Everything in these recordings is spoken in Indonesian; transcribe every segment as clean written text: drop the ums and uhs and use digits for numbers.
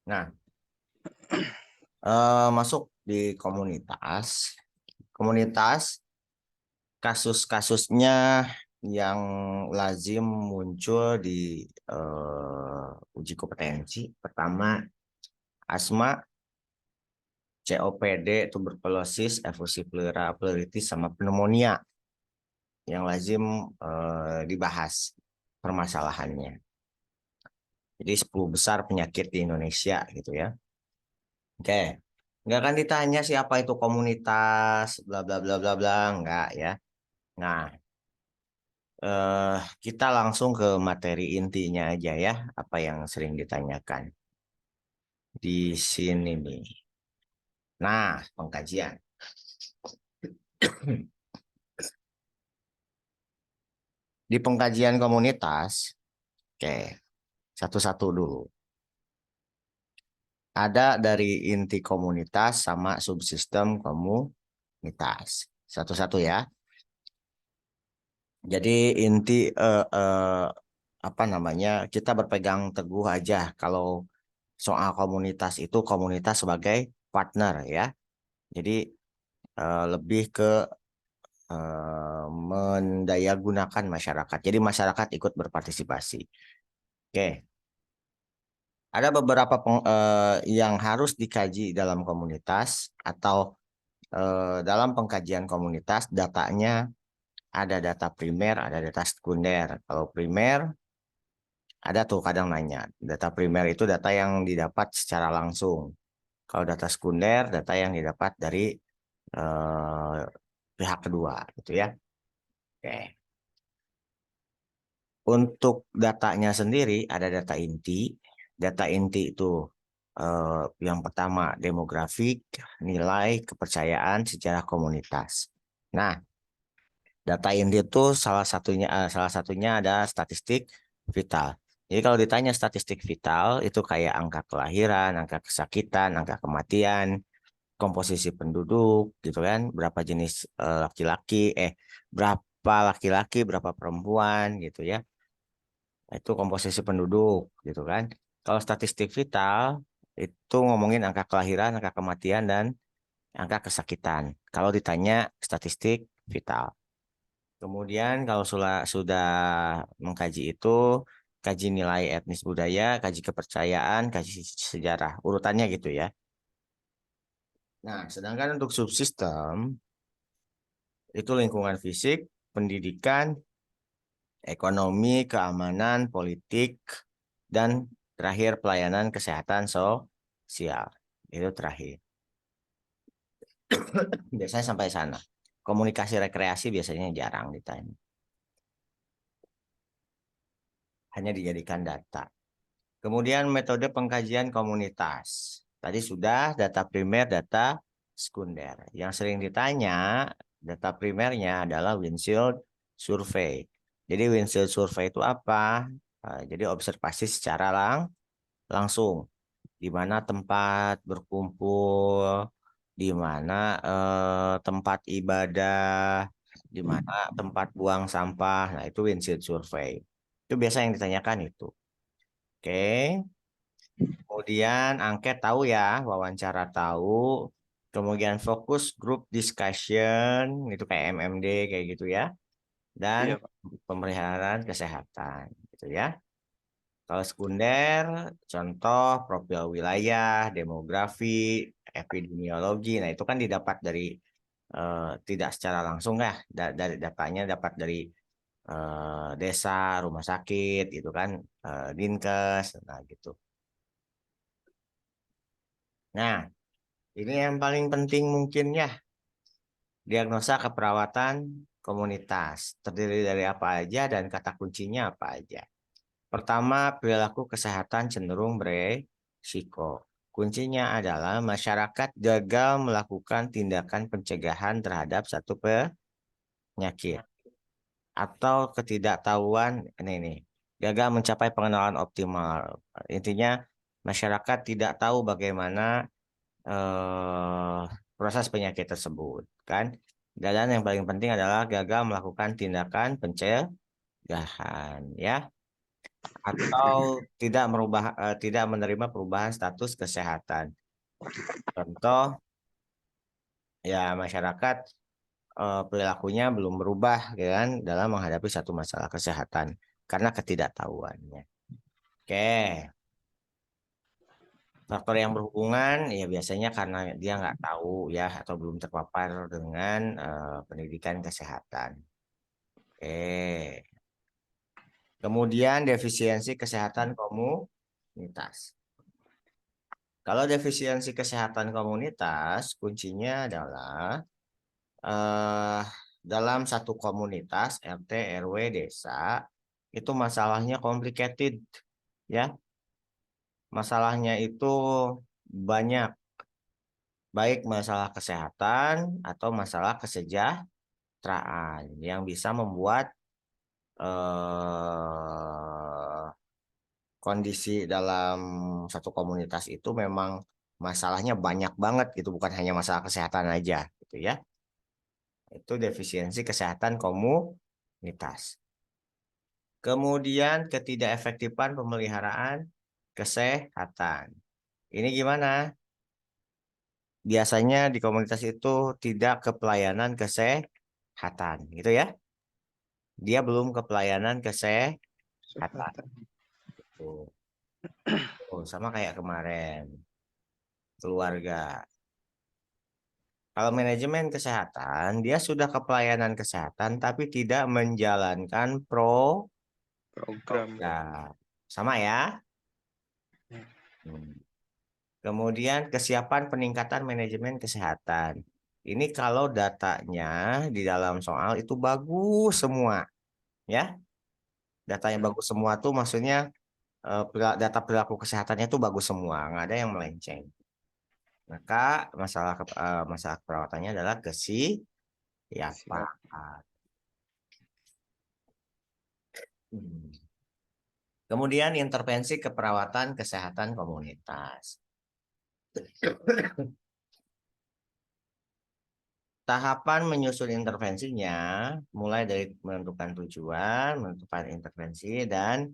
Nah, masuk di komunitas. Komunitas kasus-kasusnya yang lazim muncul di uji kompetensi. Pertama, asma, COPD, tuberkulosis, efusi pleura, pleuritis, sama pneumonia yang lazim dibahas permasalahannya. Jadi 10 besar penyakit di Indonesia gitu ya. Oke. Nggak akan ditanya siapa itu komunitas, bla bla bla bla bla, enggak ya. Nah, kita langsung ke materi intinya aja ya, apa yang sering ditanyakan di sini nih. Nah, pengkajian. Di pengkajian komunitas, oke, satu-satu dulu. Ada dari inti komunitas sama subsistem komunitas. Satu-satu ya. Jadi inti apa namanya, kita berpegang teguh aja kalau soal komunitas itu komunitas sebagai partner ya. Jadi lebih ke mendayagunakan masyarakat. Jadi masyarakat ikut berpartisipasi. Oke, ada beberapa yang harus dikaji dalam komunitas atau dalam pengkajian komunitas datanya ada data primer, ada data sekunder. Kalau primer ada tuh kadang nanya, data primer itu data yang didapat secara langsung. Kalau data sekunder, data yang didapat dari eh, pihak kedua, gitu ya. Oke. Untuk datanya sendiri ada data inti. Data inti itu yang pertama demografik, nilai, kepercayaan, sejarah komunitas. Nah, data inti itu salah satunya ada statistik vital. Jadi kalau ditanya statistik vital itu kayak angka kelahiran, angka kesakitan, angka kematian, komposisi penduduk gitu kan, berapa jenis laki-laki, berapa laki-laki, berapa perempuan gitu ya. Itu komposisi penduduk gitu kan. Kalau statistik vital itu ngomongin angka kelahiran, angka kematian, dan angka kesakitan. Kalau ditanya statistik vital. Kemudian kalau sudah mengkaji itu, kaji nilai etnis budaya, kaji kepercayaan, kaji sejarah. Urutannya gitu ya. Nah, sedangkan untuk subsistem, itu lingkungan fisik, pendidikan, ekonomi, keamanan, politik, dan terakhir pelayanan kesehatan sosial. Itu terakhir. Biasanya sampai sana. Komunikasi rekreasi biasanya jarang ditanya. Hanya dijadikan data. Kemudian metode pengkajian komunitas. Tadi sudah data primer, data sekunder. Yang sering ditanya, data primernya adalah windshield survey. Jadi windshield survey itu apa? Jadi observasi secara langsung. Di mana tempat berkumpul, di mana tempat ibadah, di mana tempat buang sampah. Nah, itu windshield survey. Itu biasa yang ditanyakan itu. Oke. Kemudian angket tahu ya, wawancara tahu. Kemudian fokus group discussion, itu kayak MMD kayak gitu ya. Dan Iya, Pak. pemeliharaan kesehatan, gitu ya. Kalau sekunder, contoh profil wilayah, demografi, epidemiologi. Nah, itu kan didapat dari tidak secara langsung ya, dari datanya dapat dari desa, rumah sakit, gitu kan, Dinkes, nah gitu. Nah, ini yang paling penting mungkin ya, diagnosa keperawatan komunitas. Terdiri dari apa aja dan kata kuncinya apa aja. Pertama, perilaku kesehatan cenderung beresiko. Kuncinya adalah masyarakat gagal melakukan tindakan pencegahan terhadap satu penyakit atau ketidaktahuan ini gagal mencapai pengenalan optimal. Intinya masyarakat tidak tahu bagaimana proses penyakit tersebut, kan? Dan yang paling penting adalah gagal melakukan tindakan pencegahan, ya. atau tidak menerima perubahan status kesehatan. Contoh, ya masyarakat perilakunya belum berubah ya kan dalam menghadapi satu masalah kesehatan karena ketidaktahuannya. Oke, faktor yang berhubungan ya biasanya karena dia nggak tahu ya atau belum terpapar dengan pendidikan kesehatan. Oke, kemudian defisiensi kesehatan komunitas. Kalau defisiensi kesehatan komunitas, kuncinya adalah eh, dalam satu komunitas RT, RW, desa itu masalahnya complicated ya. Masalahnya itu banyak, baik masalah kesehatan atau masalah kesejahteraan yang bisa membuat eh, kondisi dalam satu komunitas itu memang masalahnya banyak banget gitu, bukan hanya masalah kesehatan aja gitu ya. Itu defisiensi kesehatan komunitas. Kemudian ketidakefektifan pemeliharaan kesehatan. Ini gimana? Biasanya di komunitas itu tidak ke pelayanan kesehatan, gitu ya. Dia belum ke pelayanan kesehatan. Kesehatan. Tuh. Oh, sama kayak kemarin, keluarga. Kalau manajemen kesehatan, dia sudah ke pelayanan kesehatan, tapi tidak menjalankan Program. program. Sama ya. Ya. Hmm. Kemudian kesiapan peningkatan manajemen kesehatan. Ini kalau datanya di dalam soal itu bagus semua, ya. Datanya bagus semua tuh maksudnya data perilaku kesehatannya tuh bagus semua, nggak ada yang melenceng. Maka masalah perawatannya adalah Siap. kesiapan. Hmm. Kemudian intervensi keperawatan kesehatan komunitas. Tahapan menyusun intervensinya mulai dari menentukan tujuan, menentukan intervensi, dan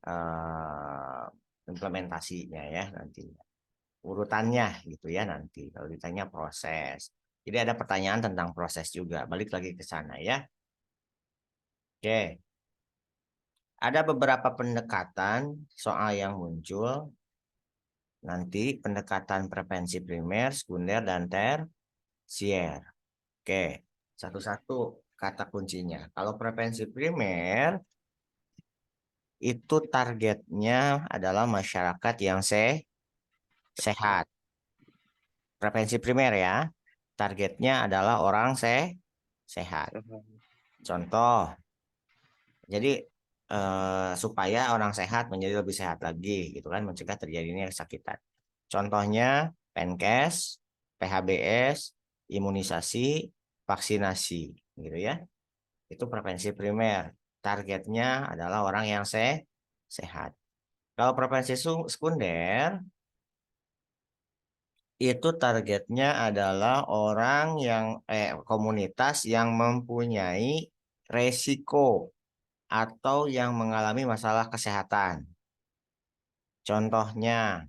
eh, implementasinya ya nanti. Urutannya gitu ya nanti. Kalau ditanya proses. Jadi ada pertanyaan tentang proses juga. Balik lagi ke sana ya. Oke. Ada beberapa pendekatan soal yang muncul. Nanti pendekatan prevensi primer, sekunder, dan tersier. Oke. Satu-satu kata kuncinya. Kalau prevensi primer, itu targetnya adalah masyarakat yang sehat. Prevensi primer ya. Targetnya adalah orang sehat. Sehat. Contoh, jadi supaya orang sehat menjadi lebih sehat lagi, gitu kan, mencegah terjadinya kesakitan. Contohnya, Penkes, PHBS, imunisasi, vaksinasi, gitu ya. Itu prevensi primer. Targetnya adalah orang yang sehat. Kalau prevensi sekunder, itu targetnya adalah orang yang komunitas yang mempunyai resiko atau yang mengalami masalah kesehatan. Contohnya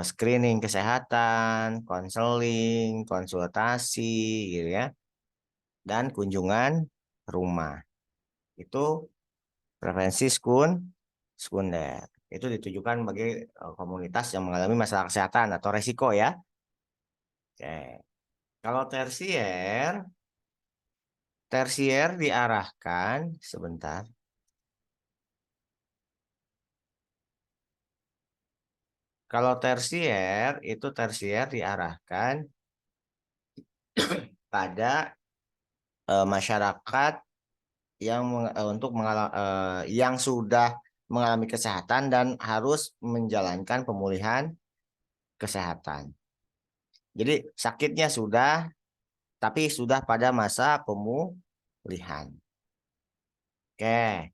screening kesehatan, konseling, konsultasi gitu ya, dan kunjungan rumah. Itu prevensi sekunder. Itu ditujukan bagi komunitas yang mengalami masalah kesehatan atau resiko ya. Oke. Kalau tersier diarahkan sebentar. Kalau tersier diarahkan pada masyarakat yang sudah mengalami kesehatan dan harus menjalankan pemulihan kesehatan. Jadi sakitnya sudah, tapi sudah pada masa pemulihan. Oke,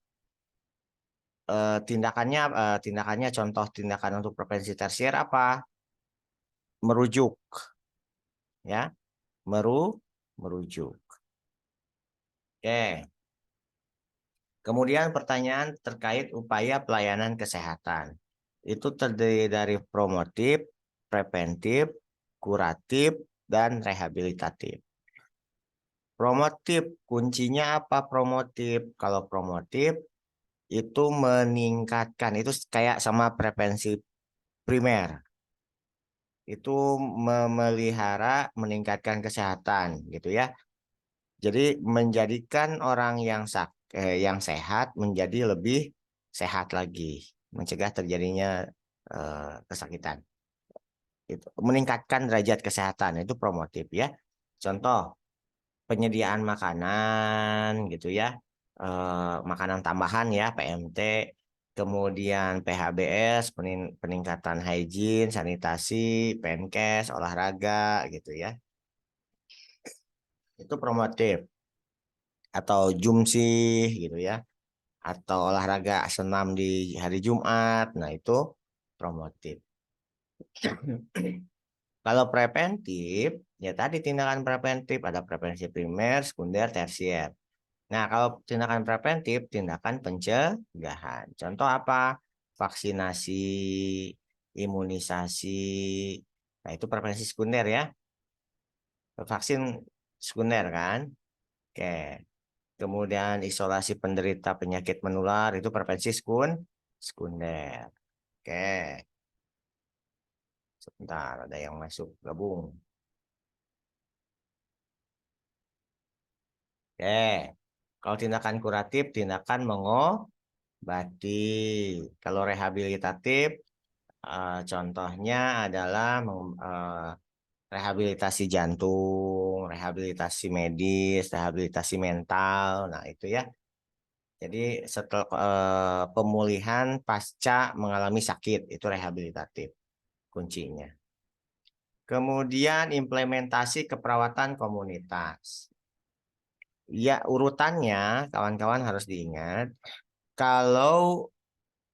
tindakannya contoh tindakan untuk prevensi tersier apa? Merujuk, ya, merujuk. Oke, Kemudian pertanyaan terkait upaya pelayanan kesehatan. Itu terdiri dari promotif, preventif, kuratif, dan rehabilitatif. Promotif, kuncinya apa promotif? Kalau promotif itu meningkatkan, itu kayak sama prevensi primer. Itu memelihara, meningkatkan kesehatan gitu ya. Jadi menjadikan orang yang sehat menjadi lebih sehat lagi, mencegah terjadinya kesakitan. Itu meningkatkan derajat kesehatan itu promotif ya. Contoh penyediaan makanan gitu ya, makanan tambahan ya PMT, kemudian PHBS peningkatan hygiene, sanitasi, Penkes, olahraga gitu ya. Itu promotif atau jumsih gitu ya, atau olahraga senam di hari Jumat. Nah, itu promotif. Kalau preventif, ya tadi tindakan preventif ada prevensi primer, sekunder, tersier. Nah, kalau tindakan preventif, tindakan pencegahan. Contoh apa? Vaksinasi, imunisasi. Nah, itu prevensi sekunder ya. Vaksin sekunder kan? Oke. Kemudian isolasi penderita penyakit menular itu prevensi sekunder. Oke, sebentar ada yang masuk gabung. Oke, kalau tindakan kuratif, tindakan mengobati. Kalau rehabilitatif, contohnya adalah rehabilitasi jantung, rehabilitasi medis, rehabilitasi mental. Nah, itu ya. Jadi setelah pemulihan pasca mengalami sakit itu rehabilitatif kuncinya. Kemudian implementasi keperawatan komunitas. Ya urutannya kawan-kawan harus diingat kalau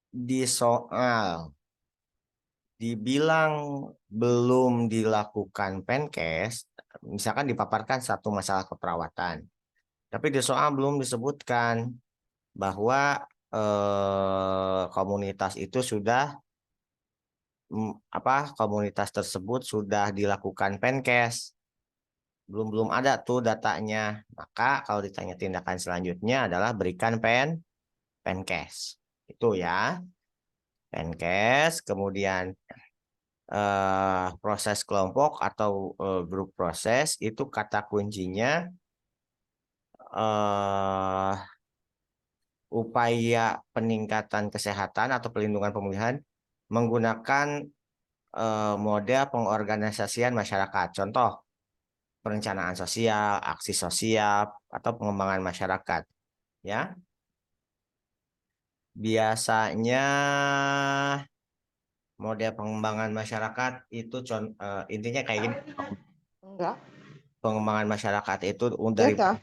di soal dibilang belum dilakukan Penkes, misalkan dipaparkan satu masalah keperawatan, tapi di soal belum disebutkan bahwa komunitas itu sudah komunitas tersebut sudah dilakukan Penkes. Belum ada tuh datanya. Maka kalau ditanya tindakan selanjutnya adalah berikan Penkes. Itu ya. Penkes, kemudian proses kelompok atau grup proses itu kata kuncinya eh, upaya peningkatan kesehatan atau pelindungan pemulihan menggunakan model pengorganisasian masyarakat. Contoh, perencanaan sosial, aksi sosial, atau pengembangan masyarakat. Ya, biasanya model pengembangan masyarakat itu intinya kayak gini. Enggak, Pengembangan masyarakat itu ya kah?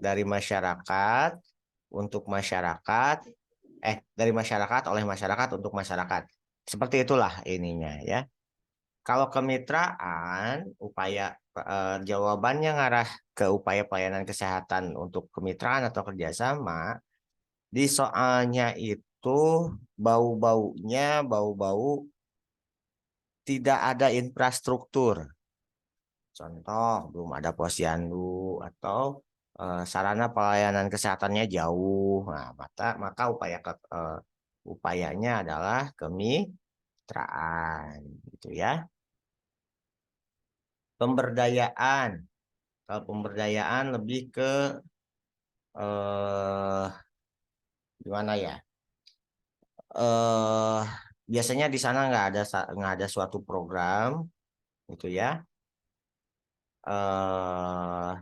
dari masyarakat untuk masyarakat, dari masyarakat oleh masyarakat untuk masyarakat. Seperti itulah ininya ya. Kalau kemitraan, jawabannya ngarah ke upaya pelayanan kesehatan untuk kemitraan atau kerjasama. Di soalnya itu bau-bau tidak ada infrastruktur. Contoh, belum ada posyandu atau sarana pelayanan kesehatannya jauh. Nah, maka upayanya adalah kemitraan, gitu ya. Pemberdayaan. Kalau pemberdayaan lebih ke eh gimana ya? eh Biasanya di sana nggak ada suatu program, gitu ya. eh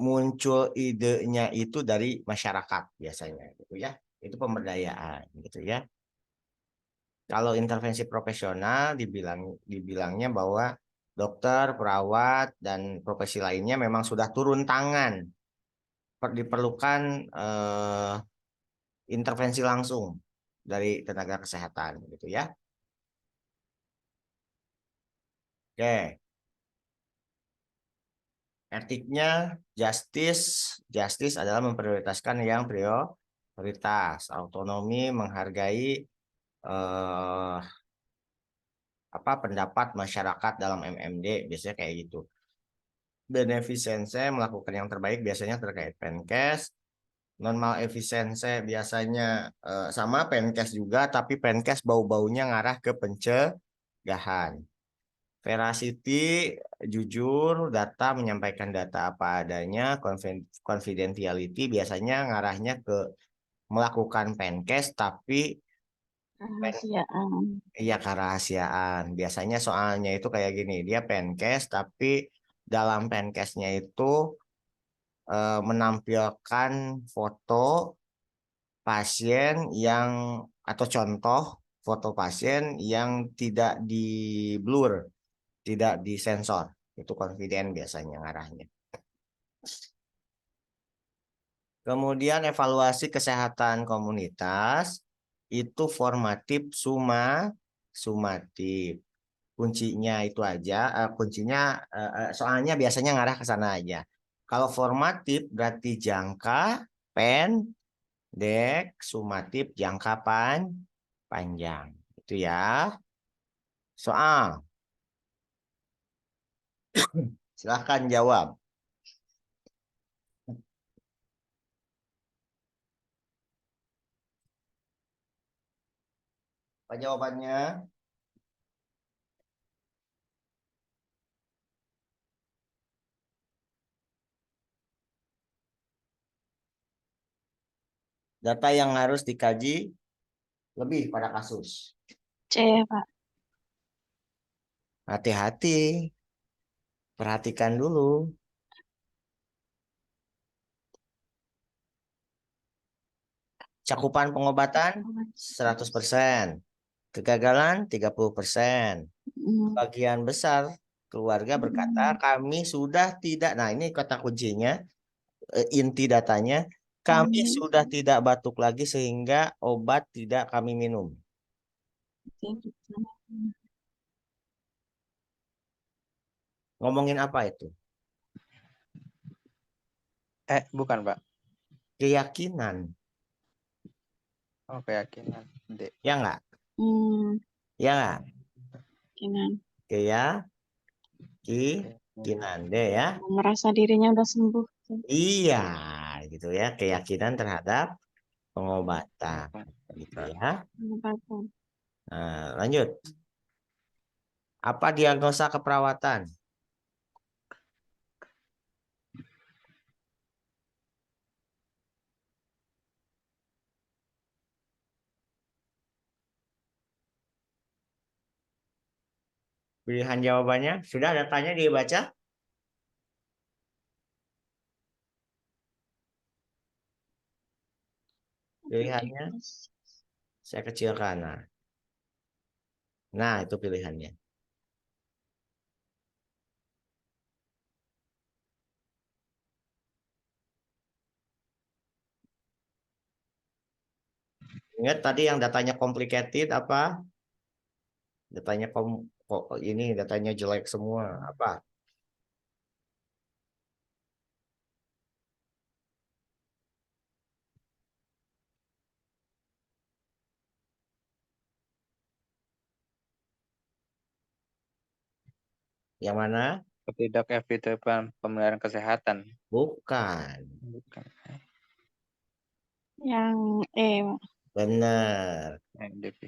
Muncul idenya itu dari masyarakat biasanya, gitu ya. Itu pemberdayaan, gitu ya. Kalau intervensi profesional dibilangnya bahwa dokter, perawat, dan profesi lainnya memang sudah turun tangan. Diperlukan intervensi langsung dari tenaga kesehatan, gitu ya. Oke. Etiknya justice adalah memprioritaskan yang prioritas. Autonomi menghargai pendapat masyarakat dalam MMD, biasanya kayak gitu. Beneficence melakukan yang terbaik, biasanya terkait Penkes. Normal efisiensi biasanya sama Penkes juga, tapi Penkes bau-baunya ngarah ke pencegahan. Veracity, jujur, data, menyampaikan data apa adanya. Confidentiality biasanya ngarahnya ke melakukan Penkes, tapi Rahasiaan. iya kerahasiaan. Biasanya soalnya itu kayak gini, dia Penkes, tapi dalam Penkesnya itu menampilkan foto pasien yang atau contoh foto pasien yang tidak di blur, tidak disensor. Itu confident biasanya ngarahnya. Kemudian evaluasi kesehatan komunitas itu formatif sumatif. Kuncinya itu aja, soalnya biasanya ngarah ke sana aja. Kalau formatif berarti jangka pendek, sumatif jangka panjang. Itu ya. Soal, silahkan jawab. Apa jawabannya? Data yang harus dikaji lebih pada kasus. C, Pak. Hati-hati. Perhatikan dulu. Cakupan pengobatan 100%. Kegagalan 30%. Bagian besar keluarga berkata kami sudah tidak. Nah, ini kata kuncinya, inti datanya, kami sudah tidak batuk lagi sehingga obat tidak kami minum. Ngomongin apa itu? Bukan, Pak. Keyakinan. Oh, keyakinan. D. Ya enggak? Ya enggak? Keyakinan D ya. Merasa dirinya udah sembuh. Iya, gitu ya. Keyakinan terhadap pengobatan. Gitu ya. Pengobatan. Nah, lanjut. Apa diagnosa keperawatan? Pilihan jawabannya sudah datanya dibaca? Pilihannya saya kecilkan. Nah, itu pilihannya. Ingat tadi yang datanya complicated apa? Datanya datanya jelek semua. Apa? Yang mana? Ketidakefektifan pemeliharaan kesehatan. Bukan. Bukan. Yang E, Pak. Benar.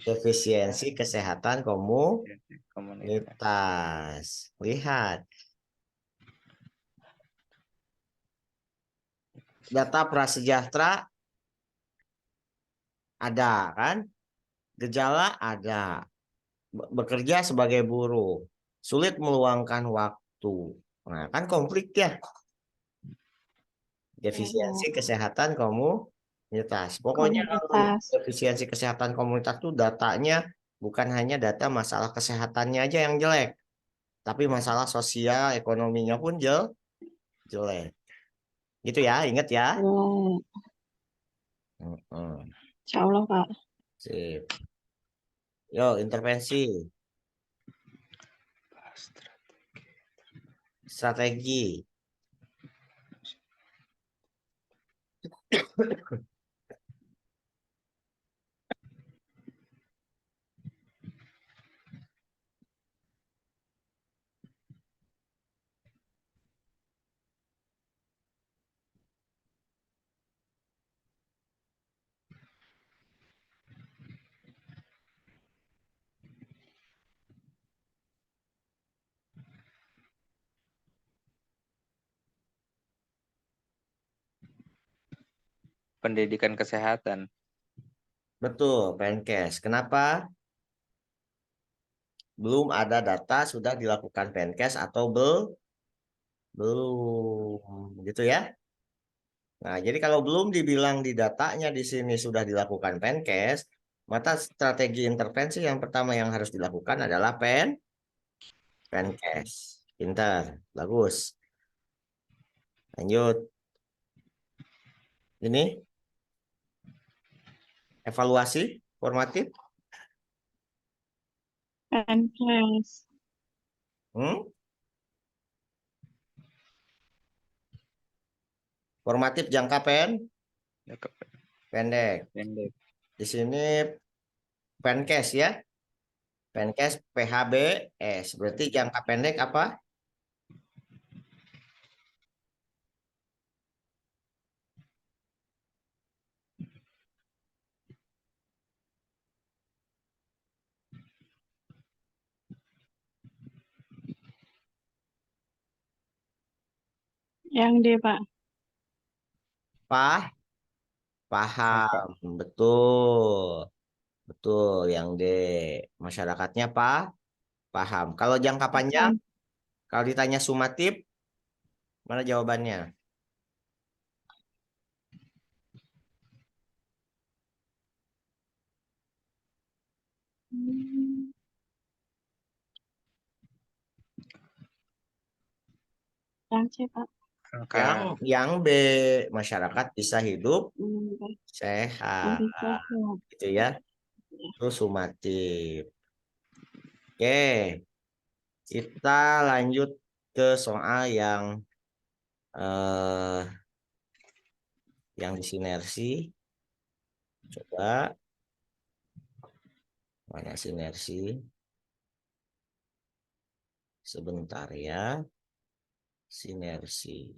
Defisiensi kesehatan komunitas. komunitas. Lihat. Data prasejahtera ada kan? Gejala ada. Bekerja sebagai buruh. Sulit meluangkan waktu. Nah, kan konflik ya. Defisiensi kesehatan komunitas. Pokoknya kalau defisiensi kesehatan komunitas itu datanya bukan hanya data masalah kesehatannya aja yang jelek, tapi masalah sosial ekonominya pun jelek. Gitu ya, ingat ya. Insya Allah, Pak. Sip. Yo, intervensi. Strategi. Pendidikan kesehatan. Betul, Penkes. Kenapa? Belum ada data sudah dilakukan Penkes atau belum, gitu ya. Nah, jadi kalau belum dibilang di datanya di sini sudah dilakukan Penkes, maka strategi intervensi yang pertama yang harus dilakukan adalah Penkes. Pintar, bagus. Lanjut. Ini evaluasi formatif. Penkes. Hmm? Formatif jangka Jangka pendek. pendek. Di sini Penkes ya. Penkes PHBS. Berarti jangka pendek apa? Yang D, Pak. Paham. Jangka Betul. Betul. Yang D. Masyarakatnya paham. Kalau jangka panjang, Paham. kalau ditanya sumatif, mana jawabannya? Hmm, Yang C, Pak. jangka Yang B, masyarakat bisa hidup Hmm, sehat, Yang C, Pak. gitu ya. Itu sumatif. Oke, kita lanjut ke soal eh, yang di sinersi. Coba mana sinersi? Sebentar ya, sinersi.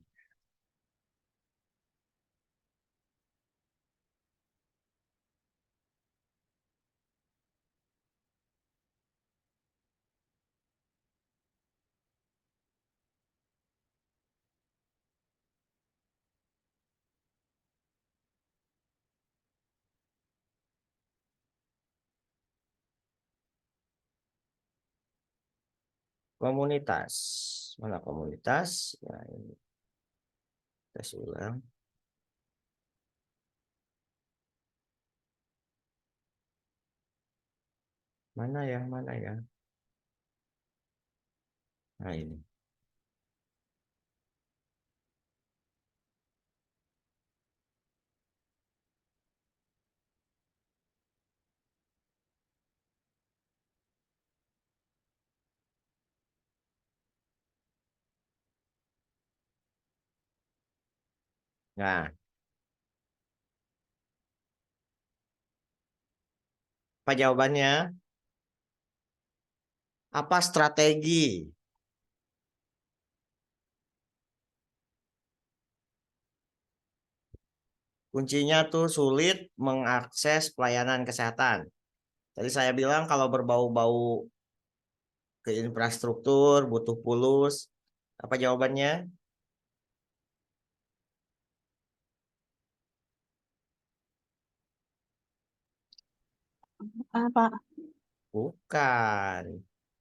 Komunitas. Mana komunitas? Nah, ini tes ulang. Mana ya? Nah, ini. Nah, apa jawabannya? Apa strategi? Kuncinya tuh sulit mengakses pelayanan kesehatan. Tadi saya bilang kalau berbau-bau ke infrastruktur, butuh pulus. Apa jawabannya? Pak. Bukan.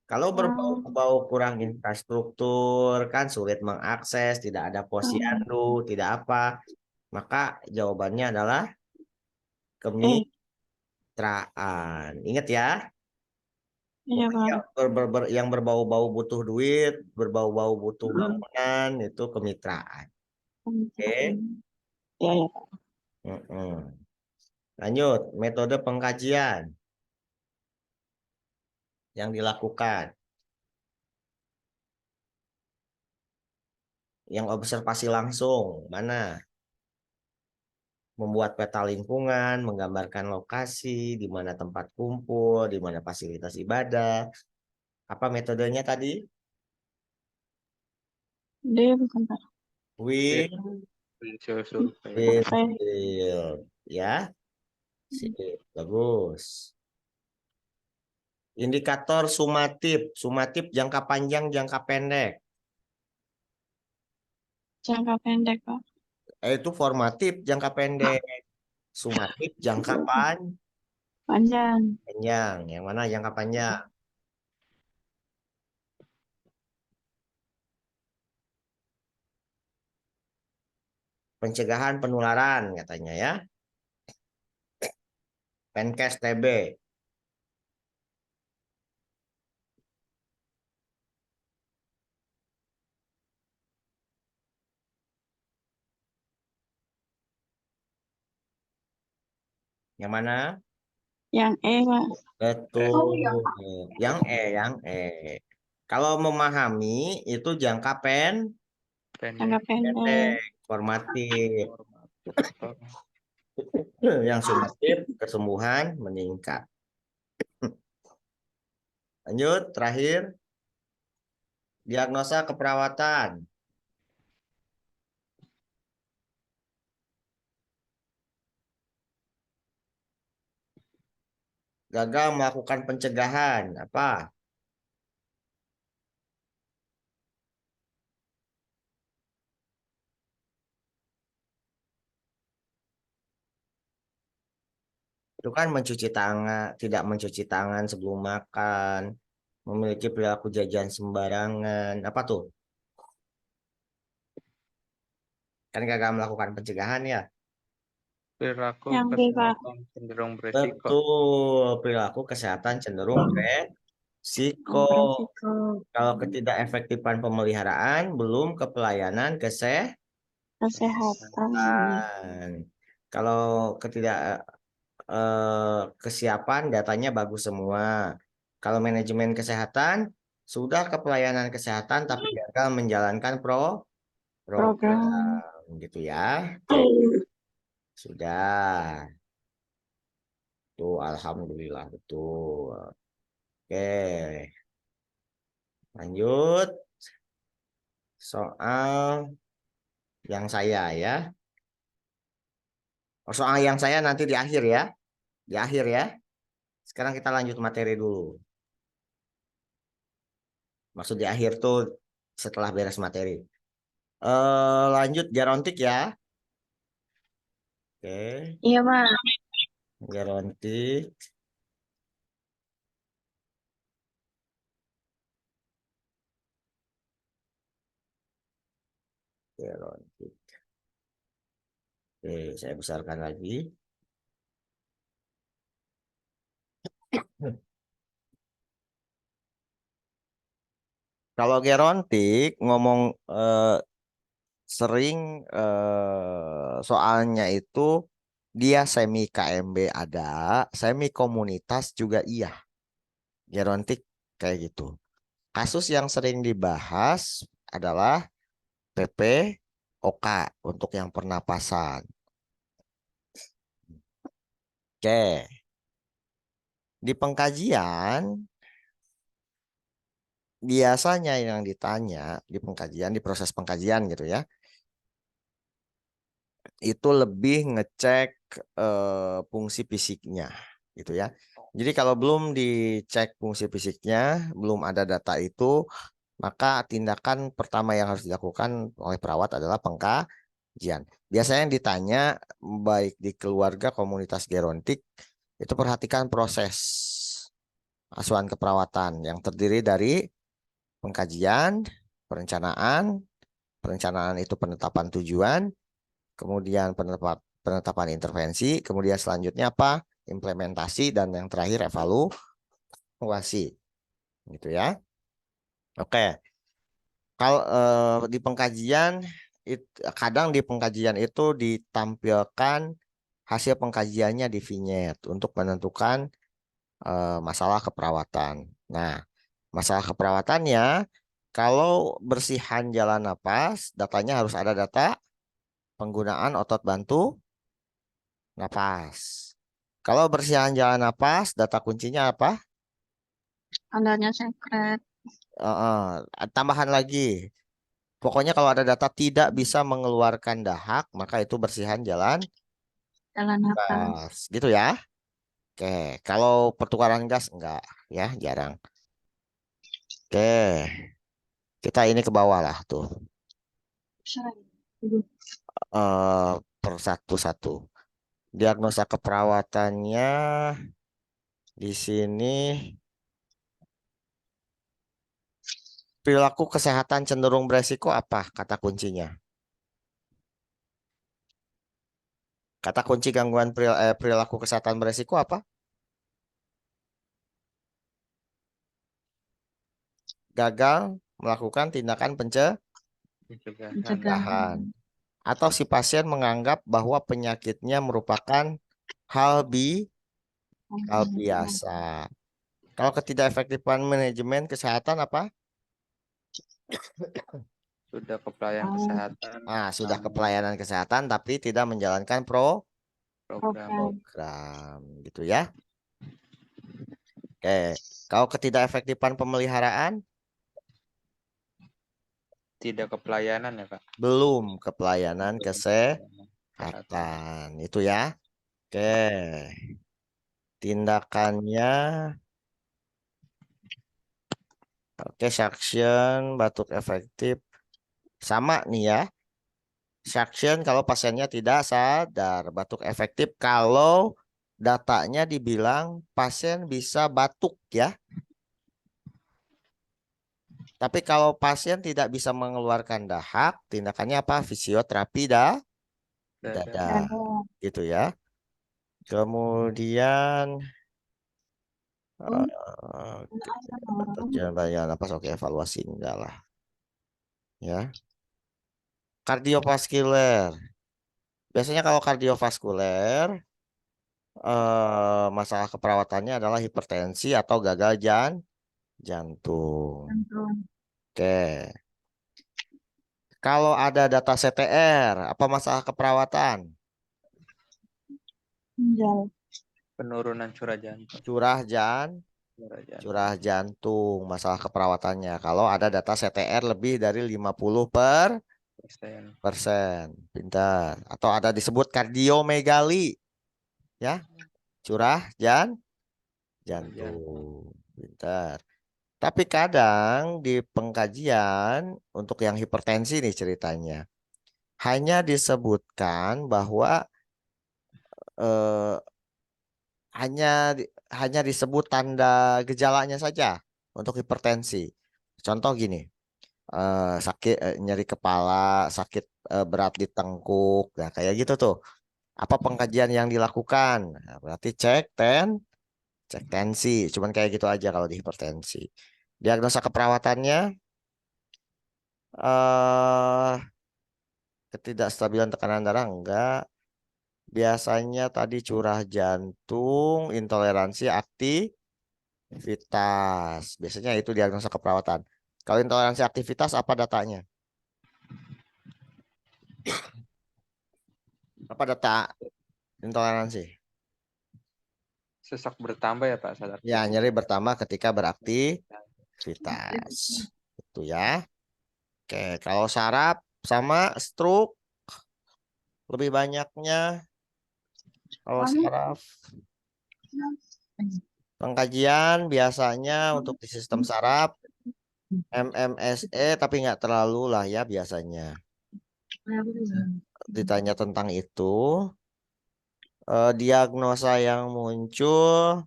Kalau Oh, berbau-bau kurang infrastruktur, kan sulit mengakses, tidak ada posyandu, tidak apa. Maka jawabannya adalah eh, kemitraan. Ingat ya, iya, pokoknya Pak. yang berbau-bau butuh duit, berbau-bau butuh Hmm, bangunan, itu kemitraan. Oke. Ya, ya, Pak. Mm-mm. Lanjut, metode pengkajian yang dilakukan. Yang observasi langsung, mana? membuat peta lingkungan, menggambarkan lokasi, di mana tempat kumpul, di mana fasilitas ibadah. Apa metodenya tadi? D bukan Pak. With Visual survey. with Survey. field. Ya, sip, bagus. Indikator sumatif, sumatif jangka panjang, jangka pendek. Jangka pendek Pak. Itu formatif jangka pendek, sumatif jangka Panjang. panjang. Yang mana jangka panjang? Pencegahan penularan katanya ya. Menkes TB. Yang mana? Yang E Pak. Betul. Yang E. Kalau memahami itu jangka Jangka Pendek. pendek. pendek, formatif. Yang sumatif kesembuhan meningkat. Lanjut, terakhir. Diagnosa keperawatan. Gagal melakukan pencegahan. Apa? Itu kan mencuci tangan, tidak mencuci tangan sebelum makan, memiliki perilaku jajan sembarangan. Apa tuh? Kan gagal melakukan pencegahan ya. Perilaku Yang B Pak. kesehatan cenderung beresiko. Betul, perilaku kesehatan cenderung beresiko. Beresiko. Kalau ketidakefektifan pemeliharaan, belum ke pelayanan Kesehatan. Kalau kesiapan datanya bagus semua. Kalau manajemen kesehatan sudah ke pelayanan kesehatan tapi gagal menjalankan program gitu ya. Sudah. Tuh alhamdulillah betul. Oke. Lanjut soal yang saya ya. Soal yang saya nanti di akhir ya. Di akhir ya. Sekarang kita lanjut materi dulu. Maksud di akhir tuh setelah beres materi. Lanjut gerontik ya. Oke, Iya Pak. gerontik. Gerontik. Oke, saya besarkan lagi. Kalau gerontik ngomong sering soalnya itu dia semi KMB ada, semi komunitas juga iya. Gerontik kayak gitu. Kasus yang sering dibahas adalah PPOK untuk yang pernapasan. Oke. Di pengkajian biasanya yang ditanya di pengkajian, di proses pengkajian gitu ya, itu lebih ngecek fungsi fisiknya gitu ya. Jadi kalau belum dicek fungsi fisiknya, belum ada data itu, maka tindakan pertama yang harus dilakukan oleh perawat adalah pengkajian. Biasanya yang ditanya baik di keluarga komunitas gerontik itu perhatikan proses asuhan keperawatan yang terdiri dari pengkajian, perencanaan itu penetapan tujuan, kemudian penetapan intervensi, kemudian selanjutnya apa? Implementasi dan yang terakhir evaluasi. Gitu ya. Oke. Kalau di pengkajian kadang di pengkajian itu ditampilkan hasil pengkajiannya di vignette untuk menentukan masalah keperawatan. Nah, masalah keperawatannya kalau bersihan jalan napas, datanya harus ada data penggunaan otot bantu Napas. Kalau bersihan jalan napas, data kuncinya apa? Adanya sekret. Tambahan lagi. Pokoknya kalau ada data tidak bisa mengeluarkan dahak, maka itu bersihan jalan Jalan napas. gas. Gitu ya. Oke, kalau pertukaran gas enggak ya, jarang. Oke. Kita ini ke bawah lah tuh. Per satu-satu. Diagnosa keperawatannya di sini perilaku kesehatan cenderung beresiko apa kata kuncinya? Kata kunci gangguan perilaku kesehatan beresiko apa? Gagal melakukan tindakan Pencegahan. pencegahan. Atau si pasien menganggap bahwa penyakitnya merupakan hal biasa. Kalau ketidakefektifan manajemen kesehatan apa? Sudah ke pelayanan kesehatan. Sudah ke namun pelayanan kesehatan tapi tidak menjalankan program program gitu ya. Oke, kalau ketidakefektifan pemeliharaan tidak ke pelayanan ya Pak. belum ke pelayanan kesehatan itu ya. Oke. Tindakannya oke, suction, batuk efektif sama nih ya. Suction kalau pasiennya tidak sadar, batuk efektif kalau datanya dibilang pasien bisa batuk ya. Tapi kalau pasien tidak bisa mengeluarkan dahak, tindakannya apa? Fisioterapi dada. Gitu ya. Kemudian jangan napas, oke, evaluasi enggak lah. Ya. Kardiovaskuler. Biasanya kalau kardiovaskuler masalah keperawatannya adalah hipertensi atau gagal jantung. Oke. Kalau ada data CTR, apa masalah keperawatan? Penurunan curah jantung. Curah jantung, masalah keperawatannya. Kalau ada data CTR lebih dari 50%. Pintar. Atau ada disebut kardiomegali. Ya. Curah jantung. Pintar. Tapi kadang di pengkajian untuk yang hipertensi nih ceritanya. Hanya disebutkan bahwa eh, hanya disebut tanda gejalanya saja untuk hipertensi. Contoh gini, sakit nyeri kepala, sakit berat di tengkuk, nah kayak gitu tuh. Apa pengkajian yang dilakukan? Nah, berarti cek tensi, cuman kayak gitu aja kalau di hipertensi. Diagnosa keperawatannya ketidakstabilan tekanan darah enggak. Biasanya tadi curah jantung, intoleransi aktivitas. Biasanya itu diagnosa keperawatan. Kalau intoleransi aktivitas apa datanya? Apa data intoleransi? Sesak bertambah ya Pak sadar. Ya, nyeri bertambah ketika beraktivitas. Itu ya. Oke, kalau saraf sama stroke lebih banyaknya kalau saraf. Pengkajian biasanya untuk di sistem saraf MMSE tapi nggak terlalu lah ya biasanya. Ditanya tentang itu, diagnosa yang muncul.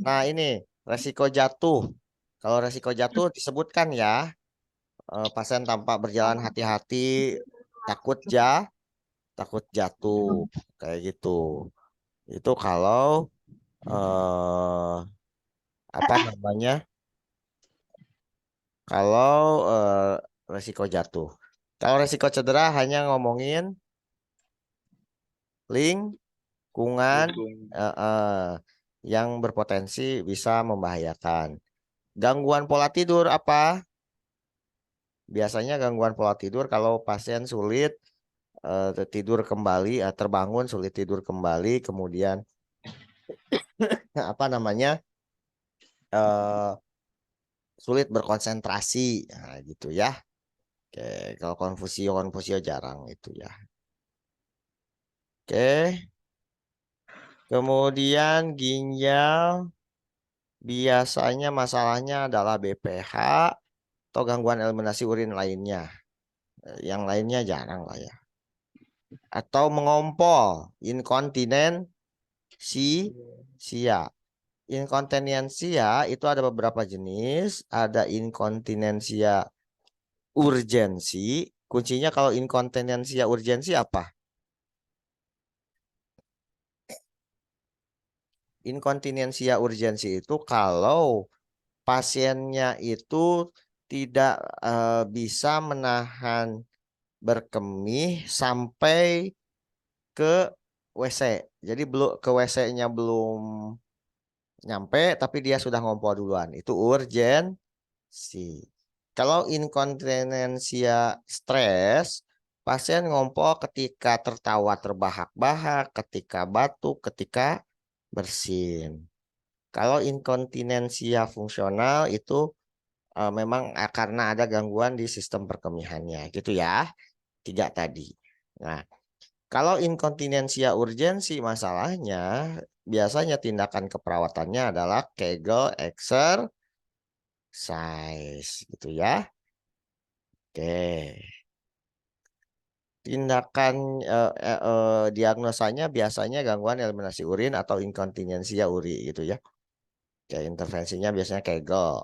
Nah ini resiko jatuh. Kalau resiko jatuh disebutkan ya, pasien tampak berjalan hati-hati, takut jatuh kayak gitu. Itu kalau apa namanya? Kalau resiko jatuh. Kalau resiko cedera hanya ngomongin lingkungan yang berpotensi bisa membahayakan. Gangguan pola tidur apa? Biasanya gangguan pola tidur kalau pasien sulit tidur kembali, terbangun sulit tidur kembali, kemudian apa namanya sulit berkonsentrasi, nah, gitu ya. Oke, kalau konfusio jarang itu ya. Oke, kemudian ginjal biasanya masalahnya adalah BPH atau gangguan eliminasi urin lainnya. Yang lainnya jarang lah ya. Atau mengompol, inkontinensia. Inkontinensia itu ada beberapa jenis, ada inkontinensia urgensi. Kuncinya kalau inkontinensia urgensi apa? Inkontinensia urgensi itu kalau pasiennya itu tidak bisa menahan berkemih sampai ke WC. Jadi belum ke WC-nya belum nyampe tapi dia sudah ngompol duluan. Itu urgensi. Kalau inkontinensia stres, pasien ngompol ketika tertawa terbahak-bahak, ketika batuk, ketika bersin. Kalau inkontinensia fungsional itu memang karena ada gangguan di sistem perkemihannya, gitu ya. 3 tadi. Nah, kalau inkontinensia urgensi masalahnya biasanya tindakan keperawatannya adalah Kegel exercise, gitu ya. Oke. Tindakan diagnosanya biasanya gangguan eliminasi urin atau inkontinensia uri gitu ya. Oke, intervensinya biasanya Kegel.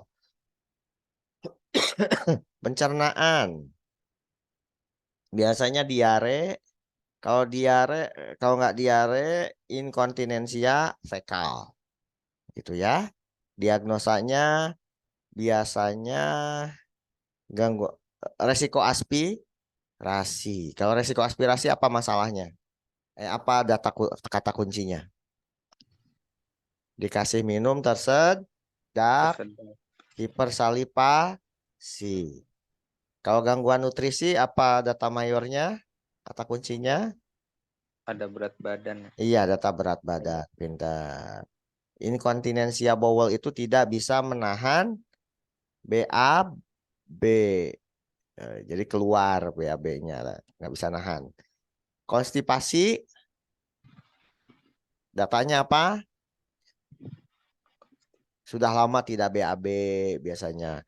Pencernaan. Biasanya diare. Kalau nggak diare, inkontinensia fekal. Gitu ya. Diagnosanya biasanya gangguan resiko aspirasi. Kalau resiko aspirasi apa masalahnya? Apa kata kuncinya? Dikasih minum tersedak, Tersedot. hipersalivasi. Kalau gangguan nutrisi apa data mayornya? Kata kuncinya? Ada berat badan. Iya, data berat badan. Pintar. Inkontinensia bowel itu tidak bisa menahan BAB. Jadi keluar BAB-nya lah. Nggak bisa nahan. Konstipasi, datanya apa? Sudah lama tidak BAB biasanya.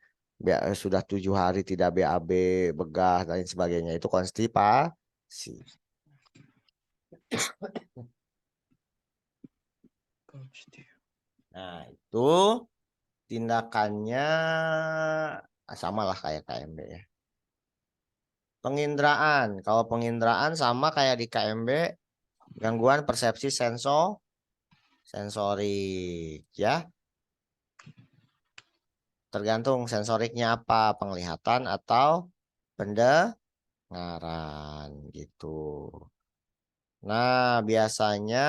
Sudah 7 hari tidak BAB, begah, dan lain sebagainya. Itu konstipasi. Nah, itu tindakannya sama lah kayak KMB ya. Penginderaan. Kalau penginderaan sama kayak di KMB, gangguan persepsi sensorik ya. Tergantung sensoriknya apa, penglihatan atau pendengaran gitu. Nah, biasanya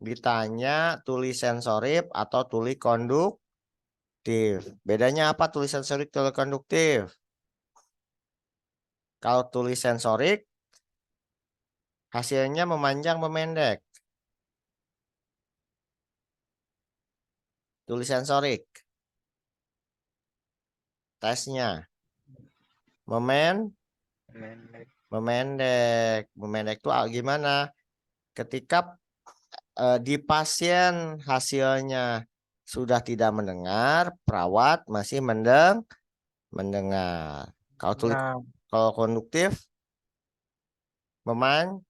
ditanya tuli sensorif atau tuli konduktif. Bedanya apa tuli sensorik tuli konduktif? Kalau tuli sensorik hasilnya memanjang memendek. Tuli sensorik tesnya Pendek. memendek tuh gimana? Ketika di pasien hasilnya sudah tidak mendengar, perawat masih mendengar. Nah, Kalau konduktif memanjang.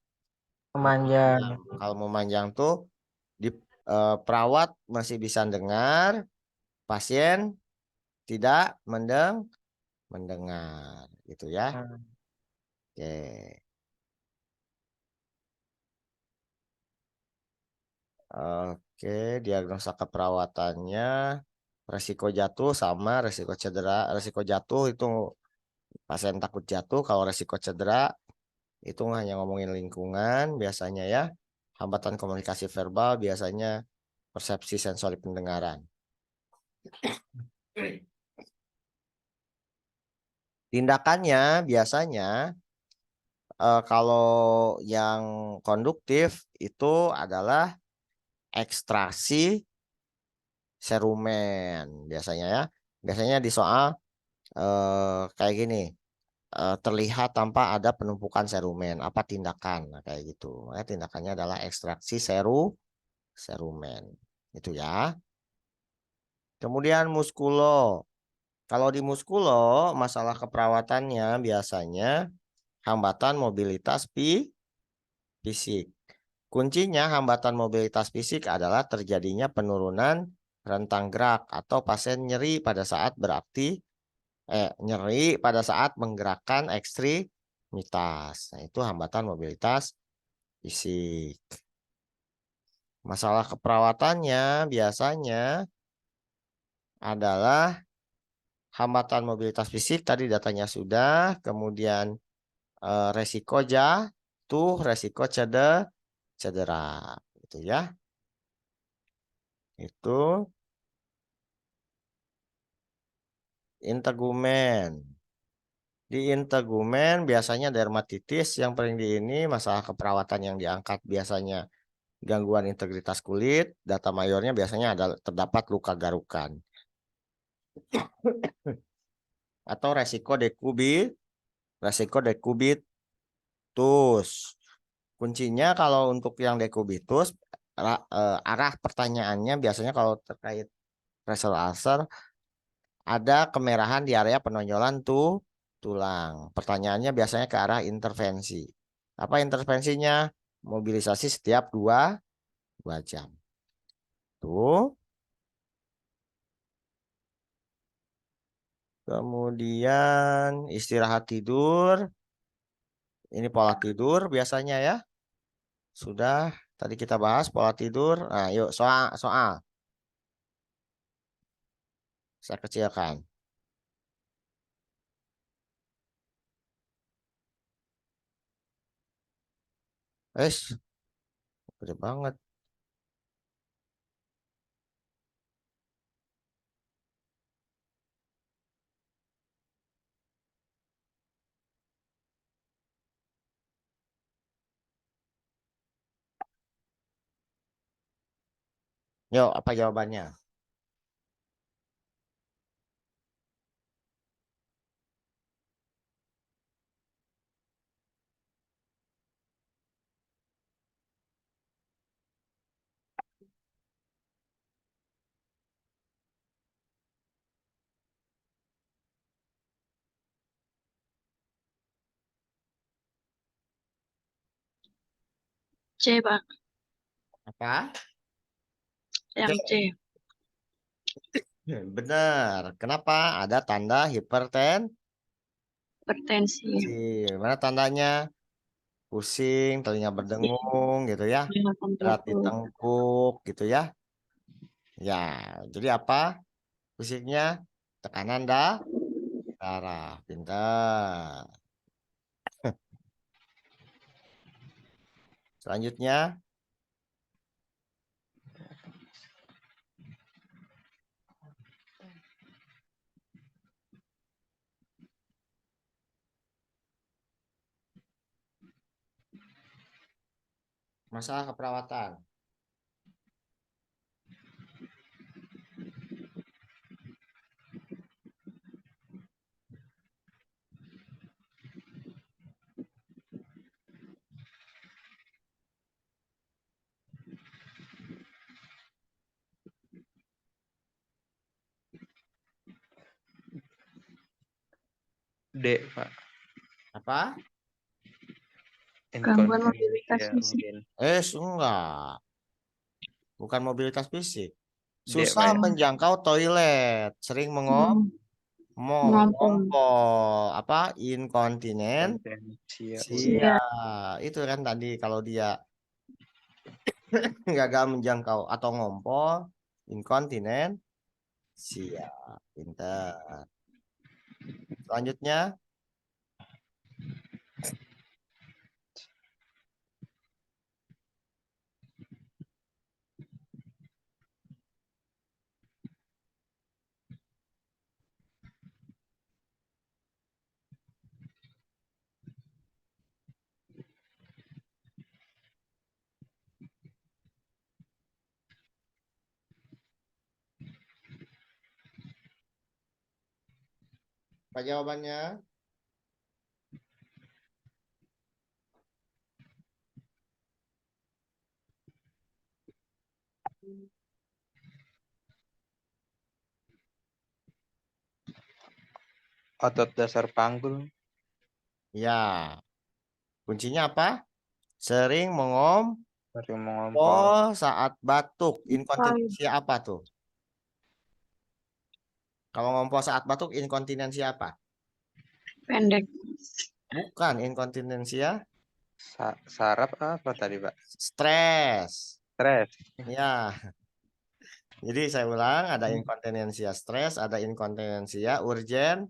memanjang. Kalau memanjang tuh di perawat masih bisa dengar, pasien tidak mendengar gitu ya. Nah, Oke. Oke, diagnosa keperawatannya resiko jatuh sama resiko cedera. Resiko jatuh itu pasien takut jatuh, kalau resiko cedera itu hanya ngomongin lingkungan biasanya ya. Hambatan komunikasi verbal biasanya persepsi sensori pendengaran. Tindakannya biasanya Kalau yang konduktif itu adalah ekstraksi serumen biasanya ya. Biasanya di soal kayak gini, terlihat tanpa ada penumpukan serumen. Apa tindakan? Nah, kayak gitu. Makanya tindakannya adalah ekstraksi serumen. Itu ya. Kemudian muskulo. Kalau di muskulo, masalah keperawatannya biasanya hambatan mobilitas fisik. Kuncinya hambatan mobilitas fisik adalah terjadinya penurunan rentang gerak atau pasien nyeri pada saat menggerakkan ekstremitas. Nah, itu hambatan mobilitas fisik. Masalah keperawatannya biasanya adalah hambatan mobilitas fisik, tadi datanya sudah, kemudian resiko jatuh, resiko cedera, gitu ya. Itu integumen. Di integumen biasanya dermatitis yang paling di ini masalah keperawatan yang diangkat biasanya gangguan integritas kulit, data mayornya biasanya ada terdapat luka garukan atau resiko dekubitus. Kuncinya kalau untuk yang dekubitus arah pertanyaannya biasanya kalau terkait pressure ulcer ada kemerahan di area penonjolan tulang. Pertanyaannya biasanya ke arah intervensi. Apa intervensinya? Mobilisasi setiap 2 jam. Tuh. Kemudian istirahat tidur. Ini pola tidur biasanya ya. Sudah tadi kita bahas pola tidur. Nah, yuk soal. Saya kecilkan. Gede banget. Yuk, apa jawabannya? C, Pak. Apa? Yang C. Benar. Kenapa? Ada tanda hipertensi. Hipertensi. Mana tandanya? Pusing, telinga berdengung gitu ya. Berat di tengkuk gitu ya. Ya, jadi apa? Fisiknya tekanan darah. Pintar. Selanjutnya, masalah keperawatan. D, Pak. Apa? Gangguan mobilitas Ya, fisik. mungkin. Enggak. Bukan mobilitas fisik. D, Susah Pak, ya. menjangkau toilet. Sering Ngompol. mengompol. Apa? Inkontinen. Kontensia. Sia. Itu kan tadi kalau dia gagal menjangkau atau ngompol, inkontinen. Siap. Pintar. Selanjutnya, Apa jawabannya? Otot dasar panggul. Ya. Kuncinya apa? Sering mengompol Sering mengompol. saat batuk. Inkontinensi apa tuh? Kalau ngompol saat batuk, inkontinensi apa? Pendek. Bukan inkontinensi ya. Saraf apa tadi, Pak? Stres. Stres. Ya. Jadi saya ulang, ada inkontinensia stres, ada inkontinensia Urgensi.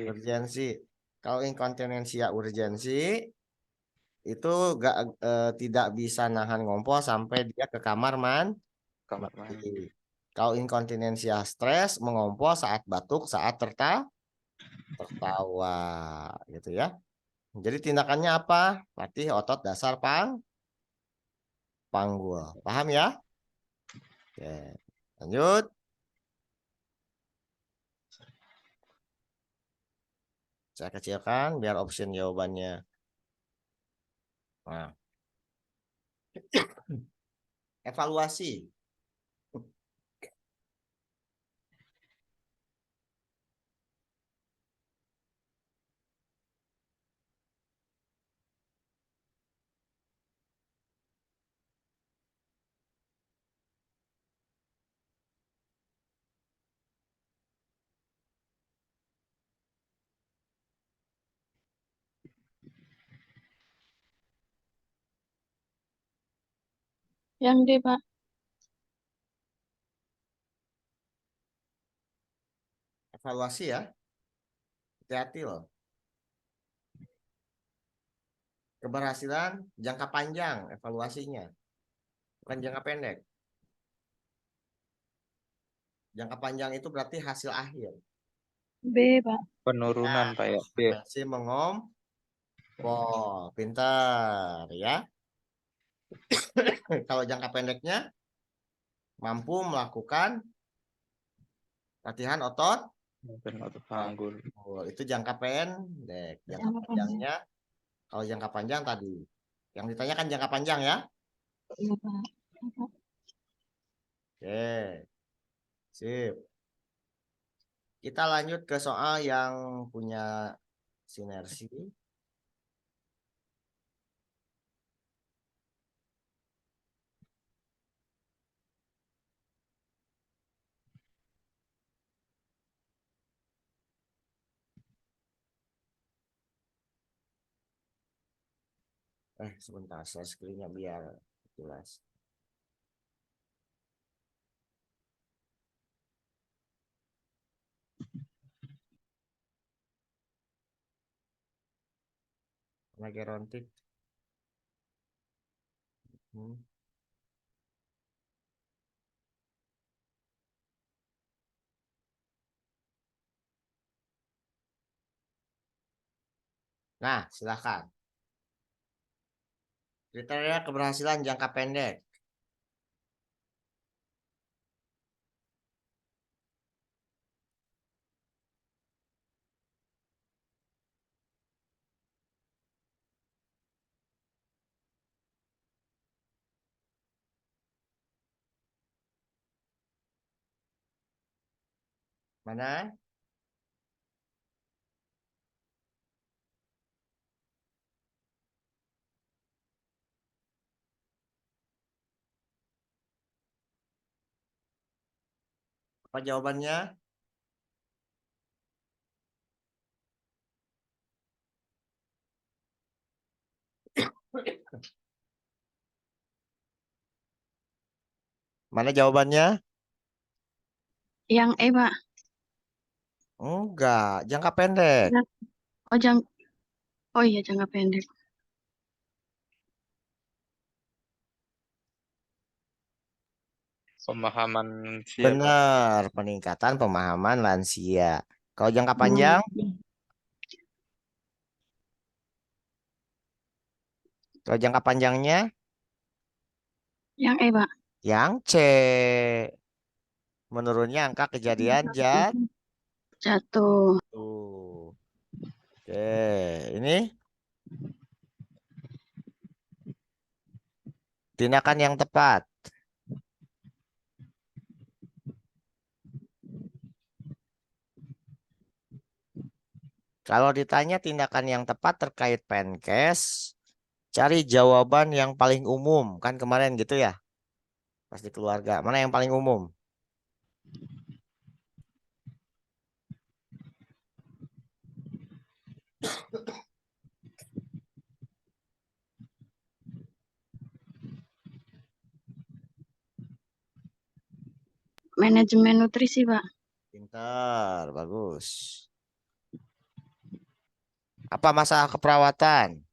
urgensi. Kalau inkontinensia urgensi itu tidak bisa nahan ngompol sampai dia ke kamar Kamar mandi. mandi. Kalau inkontinensia stres mengompol saat batuk, saat tertawa, gitu ya. Jadi tindakannya apa? Latih otot dasar panggul. Paham ya? Oke. Lanjut. Saya kecilkan biar option jawabannya. Nah. Evaluasi. Yang D, Pak. Evaluasi ya. Hati-hati loh. Keberhasilan jangka panjang evaluasinya. Bukan jangka pendek. Jangka panjang itu berarti hasil akhir. B, Pak. Penurunan, Pak ya. B. Frekuensi mengompol. Pintar ya. Kalau jangka pendeknya mampu melakukan latihan otot Otot panggul. itu jangka pendek. Jangka Jangka panjangnya kalau jangka panjang tadi yang ditanyakan jangka panjang ya. Iya, Pak. Pak. Oke. Sip. Kita lanjut ke soal yang punya sinergi. Sebentar, saya screen-nya biar jelas. Lagi rontik. Nah, silakan. Kriteria keberhasilan jangka pendek. Mana? Apa jawabannya? Mana jawabannya? Yang E, Pak. Enggak, jangka pendek. Oh, oh iya, jangka pendek. Pemahaman lansia, Pak. Benar, peningkatan pemahaman lansia. Kalau jangka panjang? Kalau jangka panjangnya? Yang E, Pak. Yang C. Menurunnya angka kejadian Jatuh. Tuh. Oke, ini tindakan yang tepat. Kalau ditanya tindakan yang tepat terkait Penkes, cari jawaban yang paling umum. Kan kemarin gitu ya, pasti keluarga. Mana yang paling umum? Manajemen nutrisi, Pak. Pintar, bagus. Apa masalah keperawatan?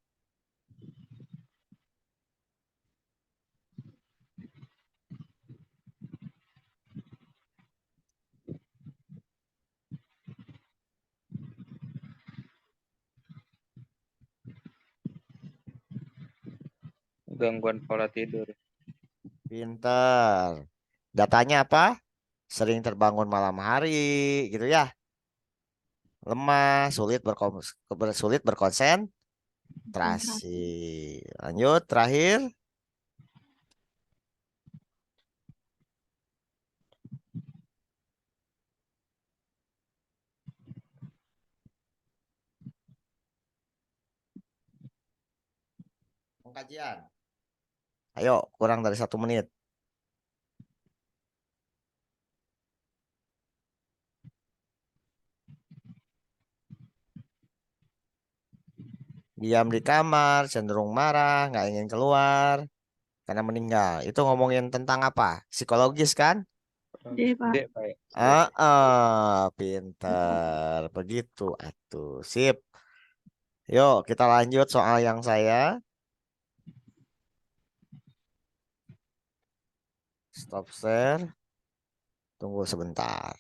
Gangguan pola tidur. Pintar. Datanya apa? Sering terbangun malam hari, gitu ya. Lemah, sulit berkonsentrasi. Lanjut, terakhir. Pengkajian. Ayo, kurang dari 1 menit. Diam di kamar, cenderung marah, nggak ingin keluar, karena meninggal. Itu ngomongin tentang apa? Psikologis kan? D, Pak. D, Pak ya. D. Pinter. Begitu, atuh. Sip. Yuk, kita lanjut soal yang saya. Stop share. Tunggu sebentar.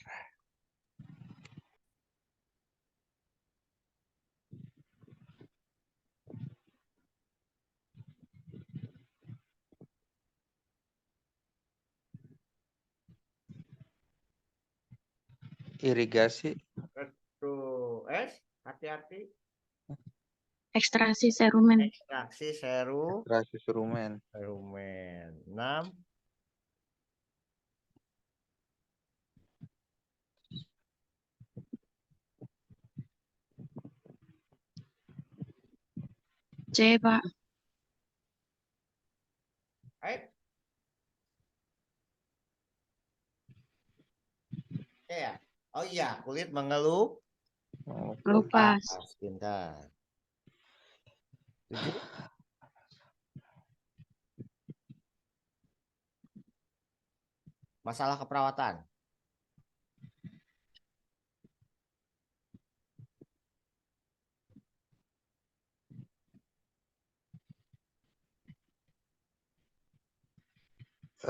Irigasi. Tuh, hati-hati. Ekstraksi serumen. Ekstraksi serum. Ekstraksi serumen. Serumen. 6. C, Pak. Ya. Oh iya, kulit mengeluh. Oh, Lupas. Pintar. 7. Masalah keperawatan.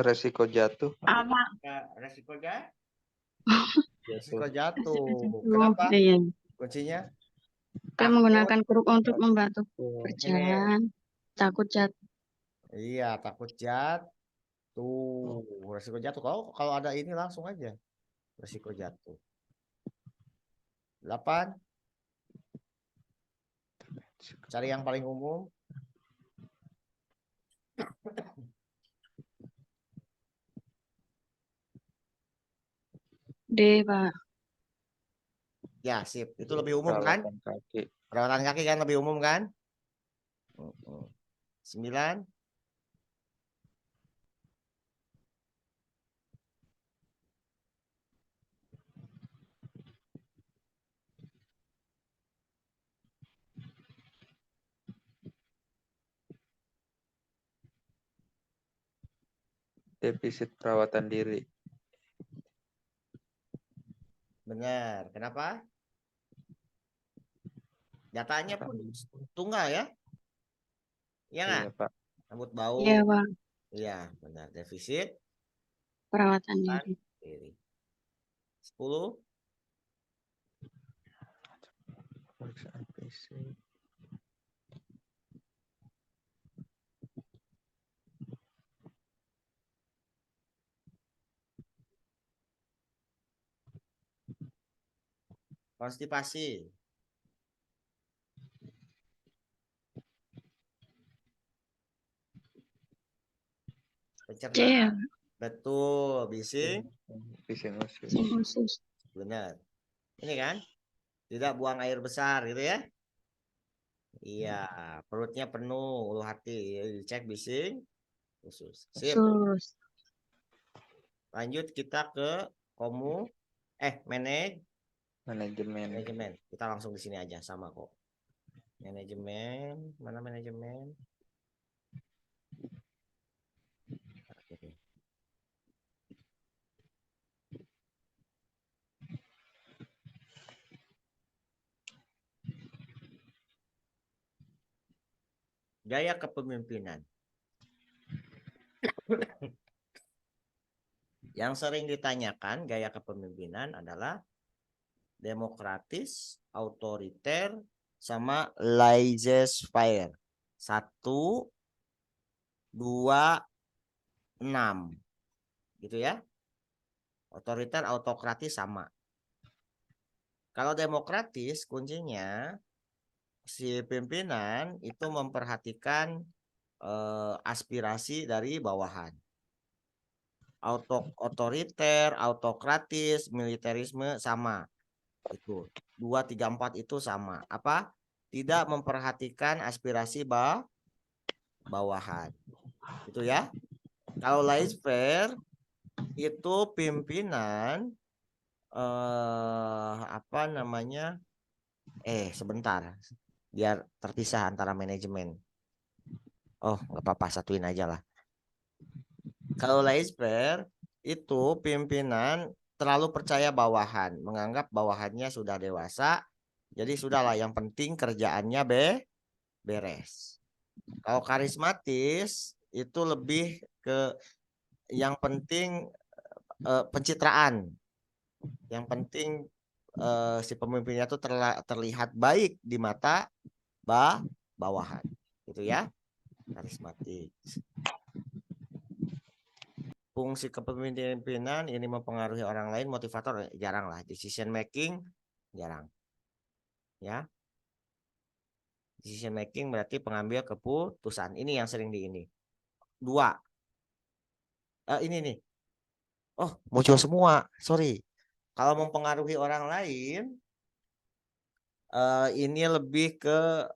resiko jatuh. Resiko jatuh. Resiko Jatuh. jatuh. Jatuh. Kenapa? Iya. Kuncinya? Kita menggunakan kruk untuk membantu Tuh. berjalan. Takut jatuh. Iya, takut jatuh. Resiko jatuh. Kalau ada ini langsung aja. Resiko jatuh. 8. Cari yang paling umum. D, Pak. Ya, sip. Itu lebih umum kan? Perawatan kaki. Perawatan kaki kan lebih umum kan? 9. Defisit perawatan diri. Benar. Kenapa? Datanya pun tunggal ya? Iya nggak? Iya, Pak. Rambut bau. Iya, Pak. Iya, benar. Defisit Perawatan diri. diri. 10. Pemeriksaan fisik. Konstipasi. C Pencernaan. ya, Betul, bising. Bising usus. bising usus. Benar. Ini kan? Tidak buang air besar gitu ya. Iya, perutnya penuh, ulu hati. Dicek bising usus. Sip. Usus. Lanjut kita ke manajemen. Manajemen. Kita langsung di sini aja sama kok. Manajemen, mana manajemen? Oke. Gaya kepemimpinan. Yang sering ditanyakan gaya kepemimpinan adalah demokratis, autoriter, sama laissez-faire. 1, 2, 6. Gitu ya. Otoriter, autokratis sama. Kalau demokratis kuncinya si pimpinan itu memperhatikan aspirasi dari bawahan. Otoriter, autokratis, militerisme sama. Itu 2, 3, 4 itu sama. Apa? Tidak memperhatikan aspirasi bawahan. Itu ya. Kalau laissez-faire itu pimpinan apa namanya? Sebentar. Biar terpisah antara manajemen. Oh, nggak apa-apa, satuin aja lah. Kalau laissez-faire itu pimpinan terlalu percaya bawahan, menganggap bawahannya sudah dewasa, jadi sudahlah yang penting kerjaannya beres. Kalau karismatis itu lebih ke yang penting pencitraan. Yang penting si pemimpinnya itu terlihat baik di mata bawahan. Gitu ya. Karismatik. Fungsi kepemimpinan ini mempengaruhi orang lain, motivator jarang lah. Decision making jarang. Ya. Decision making berarti pengambil keputusan. Ini yang sering di ini. 2. Ini nih. Oh, muncul semua. Sorry. Kalau mempengaruhi orang lain, ini lebih ke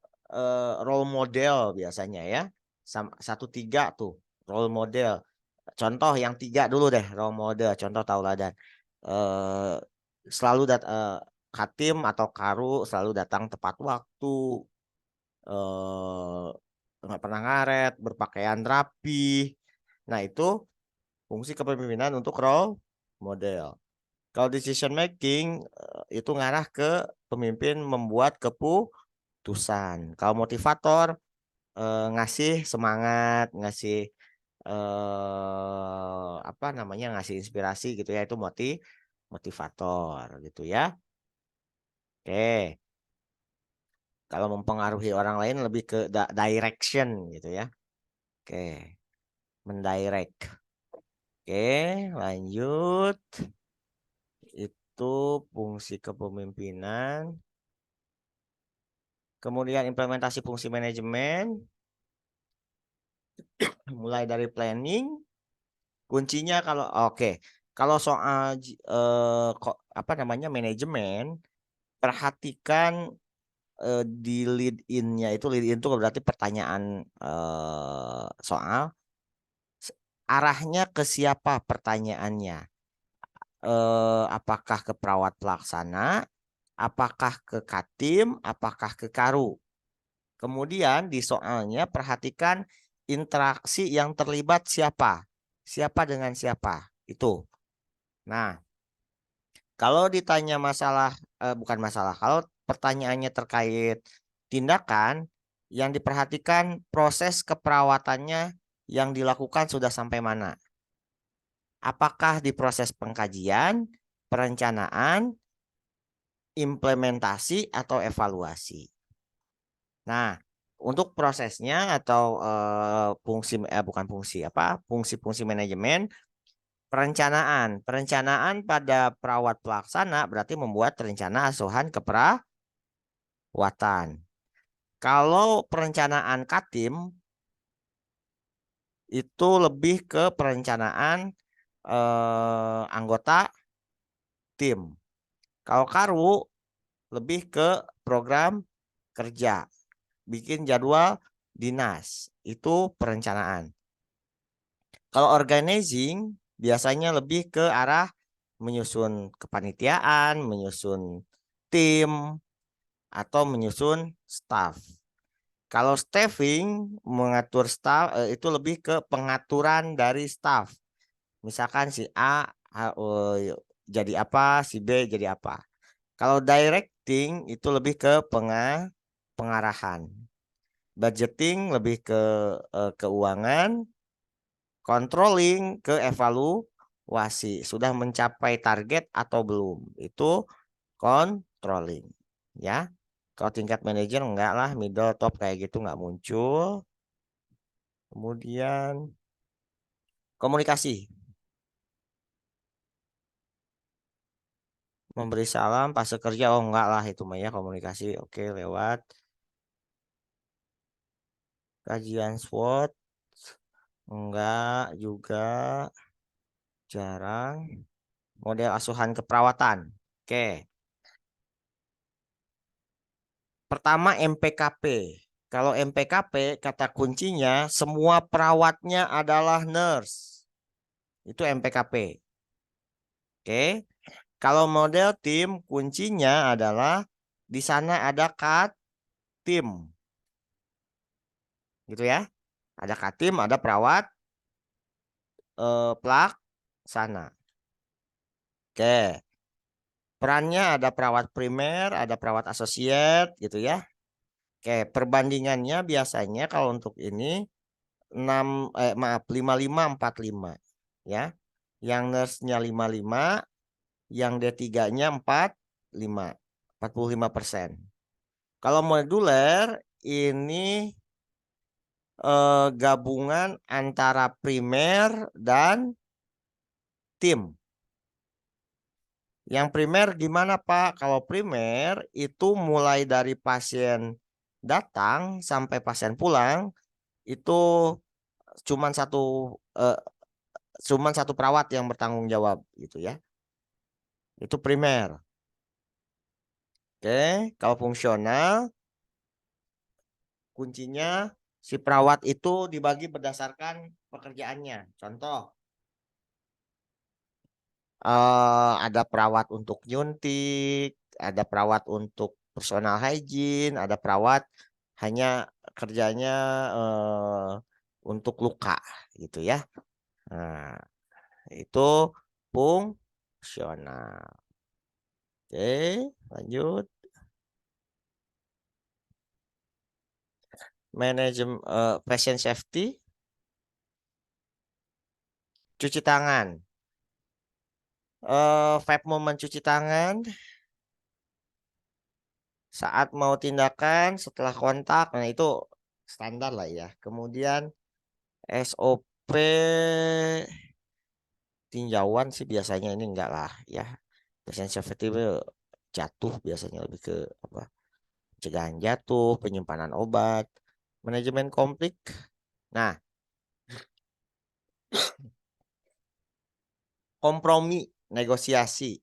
role model biasanya ya. 1, 3 tuh role model. Contoh yang 3 dulu deh, role model. Contoh tauladan. Selalu Katim atau Karu selalu datang tepat waktu. Nggak pernah ngaret, berpakaian rapi. Nah, itu fungsi kepemimpinan untuk role model. Kalau decision making itu ngarah ke pemimpin membuat keputusan. Kalau motivator ngasih semangat, ngasih apa namanya, ngasih inspirasi gitu ya, itu motivator gitu ya. Oke. Kalau mempengaruhi orang lain lebih ke direction gitu ya. Oke. Mendirect. Oke, lanjut. Itu fungsi kepemimpinan. Kemudian implementasi fungsi manajemen. Mulai dari planning. Kuncinya kalau soal apa namanya manajemen, perhatikan di lead in-nya itu, lead in itu berarti pertanyaan soal arahnya ke siapa pertanyaannya. Apakah ke perawat pelaksana, apakah ke Katim, apakah ke Karu. Kemudian di soalnya perhatikan interaksi yang terlibat siapa dengan siapa itu. Nah, kalau ditanya bukan masalah, kalau pertanyaannya terkait tindakan, yang diperhatikan proses keperawatannya yang dilakukan sudah sampai mana. Apakah di proses pengkajian, perencanaan, implementasi, atau evaluasi. Nah, untuk prosesnya atau fungsi manajemen Perencanaan. Perencanaan pada perawat pelaksana berarti membuat rencana asuhan keperawatan. Kalau perencanaan Katim itu lebih ke perencanaan anggota tim. Kalau Karu lebih ke program kerja, bikin jadwal dinas, itu perencanaan. Kalau organizing biasanya lebih ke arah menyusun kepanitiaan, menyusun tim, atau menyusun staff. Kalau staffing mengatur staff itu lebih ke pengaturan dari staff. Misalkan si A jadi apa, si B jadi apa. Kalau directing itu lebih ke pengarahan. Budgeting lebih ke keuangan, controlling ke evaluasi. Sudah mencapai target atau belum. Itu controlling. Ya. Kalau tingkat manajer enggak lah, middle top kayak gitu enggak muncul. Kemudian komunikasi. Memberi salam pas kerja, oh enggak lah itu mah ya komunikasi. Oke, lewat. Kajian SWOT enggak juga, jarang. Model asuhan keperawatan. Oke. Pertama MPKP. Kalau MPKP kata kuncinya semua perawatnya adalah nurse. Itu MPKP. Oke. Kalau model tim kuncinya adalah di sana ada Katim. Gitu ya. Ada Katim, ada perawat pelaksana. Oke. Perannya ada perawat primer, ada perawat asosiat gitu ya. Oke, perbandingannya biasanya kalau untuk ini 55-45 ya. Yang nurse-nya 55, yang D3-nya 45%. Kalau moduler ini gabungan antara primer dan tim. Yang primer gimana Pak? Kalau primer itu mulai dari pasien datang sampai pasien pulang itu cuman satu perawat yang bertanggung jawab gitu ya. Itu primer. Oke, kalau fungsional kuncinya si perawat itu dibagi berdasarkan pekerjaannya. Contoh, ada perawat untuk nyuntik, ada perawat untuk personal hygiene, ada perawat hanya kerjanya untuk luka gitu ya. Nah, itu fungsional. Oke, lanjut. Manajemen patient safety, cuci tangan. Vape moment cuci tangan saat mau tindakan setelah kontak, nah itu standar lah ya. Kemudian SOP tinjauan sih biasanya ini enggak lah ya. Patient safety jatuh biasanya lebih ke apa? Pencegahan jatuh, penyimpanan obat, manajemen konflik. Nah, kompromi, negosiasi.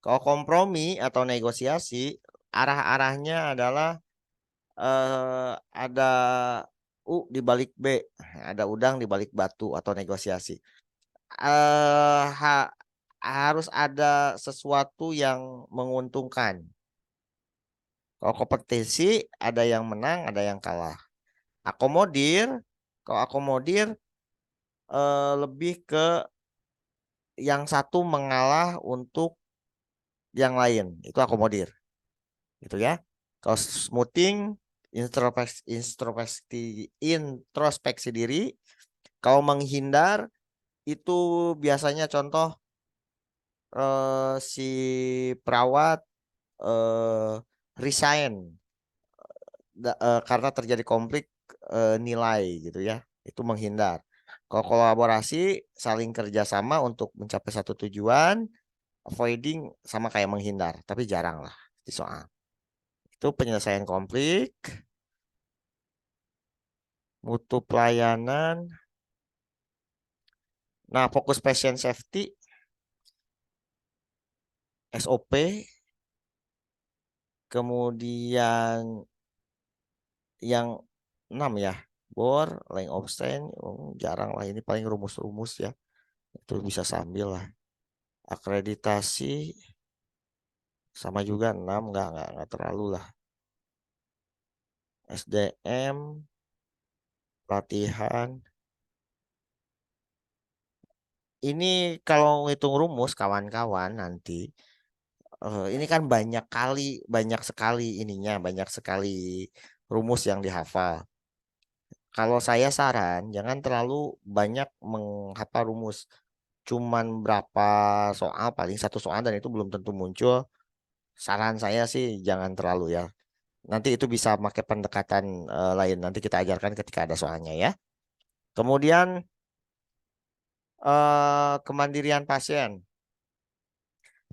Kalau kompromi atau negosiasi, arah-arahnya adalah ada di balik B, ada udang di balik batu atau negosiasi. Harus ada sesuatu yang menguntungkan. Kalau kompetisi ada yang menang, ada yang kalah. Akomodir, kalau akomodir lebih ke yang satu mengalah untuk yang lain, itu akomodir. Gitu ya. Kalau smoothing, introspeksi diri. Kalau menghindar itu biasanya contoh si perawat resign karena terjadi konflik nilai gitu ya. Itu menghindar. Kalau kolaborasi saling kerjasama untuk mencapai satu tujuan, avoiding sama kayak menghindar, tapi jarang lah di soal. Itu penyelesaian konflik, mutu pelayanan. Nah, fokus patient safety, SOP, kemudian yang 6 ya, bor, laying obstain, jarang lah ini paling rumus-rumus ya. Itu bisa sambil lah. Akreditasi sama juga 6, nggak terlalu lah. SDM, pelatihan. Ini kalau ngitung rumus kawan-kawan nanti ini kan banyak sekali ininya, banyak sekali rumus yang dihafal. Kalau saya saran jangan terlalu banyak menghafal rumus. Cuman berapa soal, paling satu soal dan itu belum tentu muncul. Saran saya sih jangan terlalu ya. Nanti itu bisa pakai pendekatan lain. Nanti kita ajarkan ketika ada soalnya ya. Kemudian kemandirian pasien.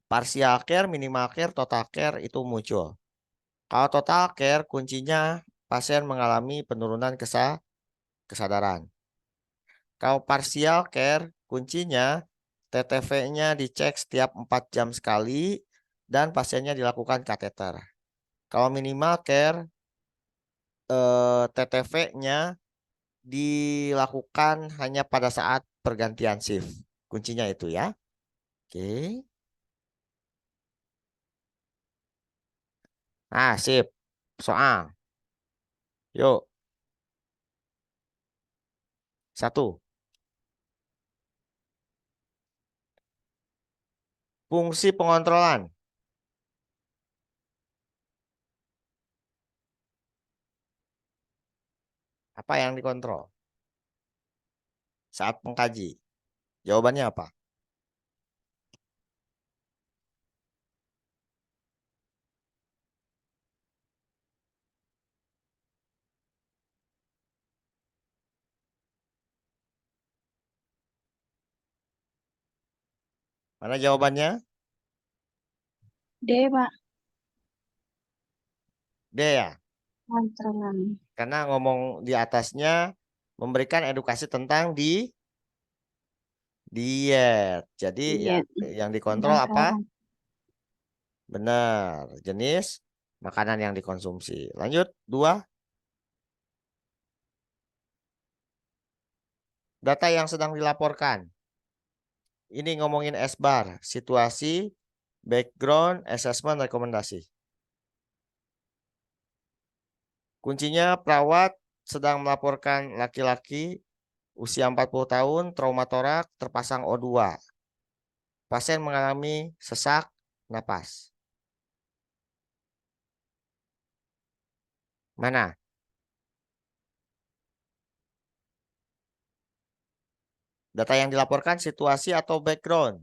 Partial care, minimal care, total care itu muncul. Kalau total care kuncinya pasien mengalami penurunan kesadaran. Kalau partial care kuncinya TTV-nya dicek setiap 4 jam sekali dan pasiennya dilakukan kateter. Kalau minimal care TTV-nya dilakukan hanya pada saat pergantian shift. Kuncinya itu ya. Oke. Ah, sip. Soal. Yuk. 1. Fungsi pengontrolan. Apa yang dikontrol saat mengkaji? Jawabannya apa? Mana jawabannya? D, Pak. D ya. Kontrolan. Karena ngomong di atasnya memberikan edukasi tentang diet. Jadi Diet. yang dikontrol apa? Pendaftaran. Benar, jenis makanan yang dikonsumsi. Lanjut, 2. Data yang sedang dilaporkan. Ini ngomongin S-bar, situasi, background, assessment, rekomendasi. Kuncinya perawat sedang melaporkan laki-laki usia 40 tahun, traumatoraks, terpasang O2. Pasien mengalami sesak napas. Mana? Data yang dilaporkan situasi atau background?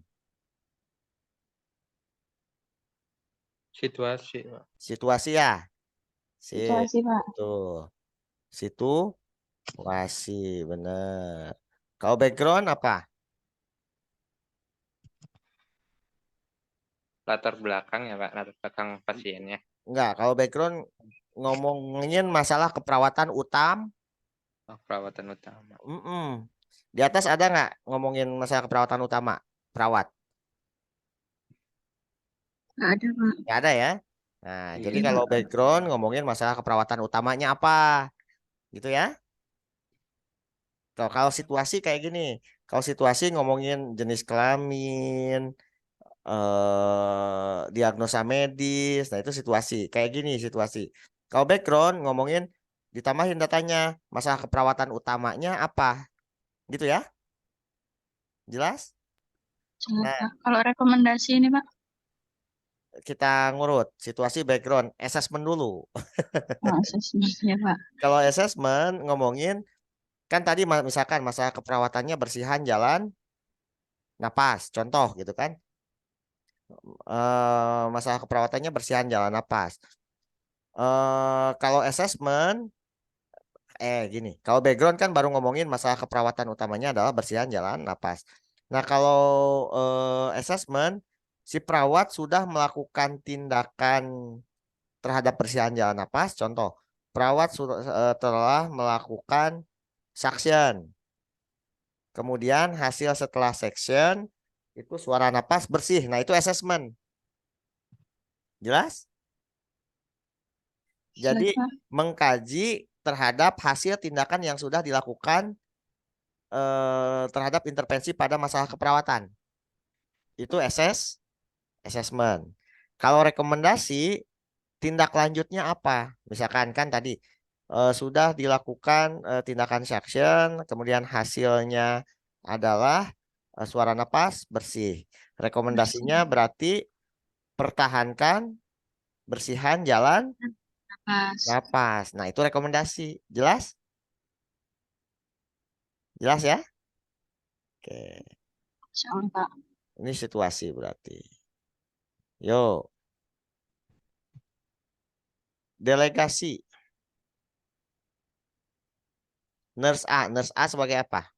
Situasi, Pak. Situasi ya. Situasi, Pak. Tuh. Situasi, benar. Kalau background apa? Latar belakang ya, Pak. Latar belakang pasiennya. Enggak, kalau background ngomongin masalah keperawatan Oh, perawatan utama. Di atas ada nggak ngomongin masalah keperawatan utama? Perawat? Nggak ada, Pak. Nggak ada ya? Nah, Iya. jadi kalau background ngomongin masalah keperawatan utamanya apa? Gitu ya? Kalau situasi kayak gini. Kalau situasi ngomongin jenis kelamin, diagnosa medis, nah itu situasi. Kayak gini situasi. Kalau background ngomongin ditambahin datanya, masalah keperawatan utamanya apa? Gitu ya? Jelas? Jelas, Nah, Pak. Kalau rekomendasi ini, Pak. kita ngurut situasi background, assessment dulu. Oh, asesmennya, Pak. Kalau assessment ngomongin kan tadi misalkan masalah keperawatannya bersihan jalan napas, contoh gitu kan. Masalah keperawatannya bersihan jalan napas. Kalau assessment Gini, kalau background kan baru ngomongin masalah keperawatan utamanya adalah bersihan jalan napas. Nah, kalau assessment, si perawat sudah melakukan tindakan terhadap bersihan jalan napas. Contoh, perawat telah melakukan suction. Kemudian hasil setelah suction itu suara napas bersih. Nah, itu assessment. Jelas? Jadi Jelas, Pak. mengkaji terhadap hasil tindakan yang sudah dilakukan terhadap intervensi pada masalah keperawatan. Itu assessment. Kalau rekomendasi tindak lanjutnya apa? Misalkan kan tadi sudah dilakukan tindakan suction, kemudian hasilnya adalah suara napas bersih. Rekomendasinya berarti pertahankan bersihan jalan Napas. napas. Nah, itu rekomendasi. Jelas? Jelas ya? Oke. Insyaallah, Pak. Ini situasi berarti. Yo. Delegasi. Nurse A. Nurse A sebagai apa?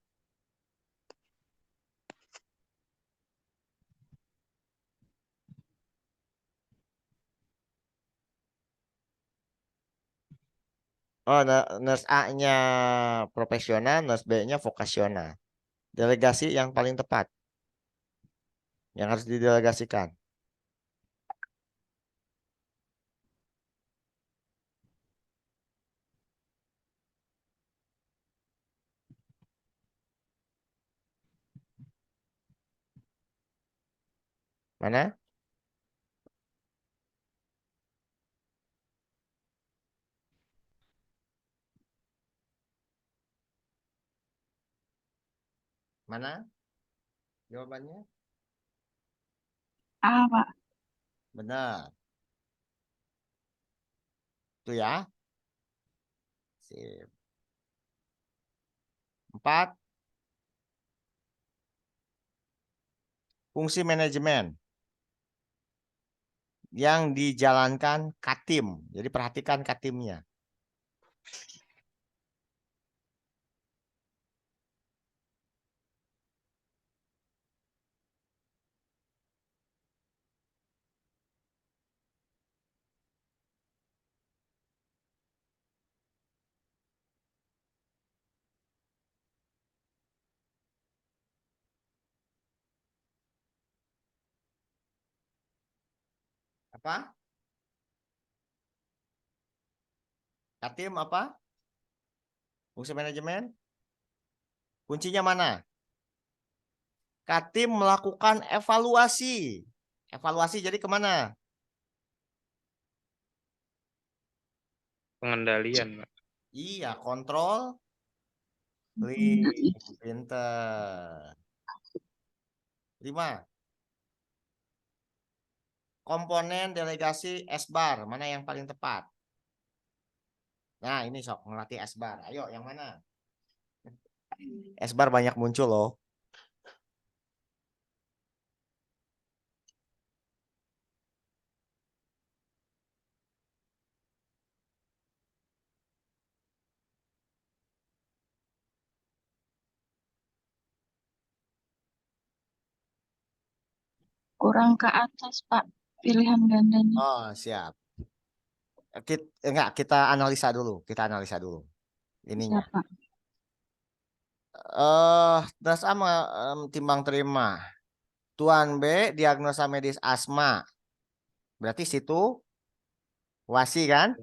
Oh, nurse A-nya profesional, nurse B-nya vokasional. Delegasi yang paling tepat. Yang harus didelegasikan. Mana? Mana? Jawabannya? A, Pak. Benar. Itu ya. Sip. 4. Fungsi manajemen yang dijalankan Katim. Jadi perhatikan Katimnya. Apa? Katim apa? Fungsi manajemen? Kuncinya mana? Katim melakukan evaluasi. Evaluasi jadi kemana? Pengendalian, Pak. Iya, kontrol. Pinter. 5. Komponen delegasi S-bar. Mana yang paling tepat? Nah, ini sok ngelatih S-bar. Ayo, yang mana? S-bar banyak muncul loh. Kurang ke atas, Pak. Pilihan gandanya. Oh, siap. Kita analisa dulu. Kita analisa dulu. Ininya. Siap, Pak. Das A timbang terima. Tuan B diagnosa medis asma. Berarti situ wasi kan?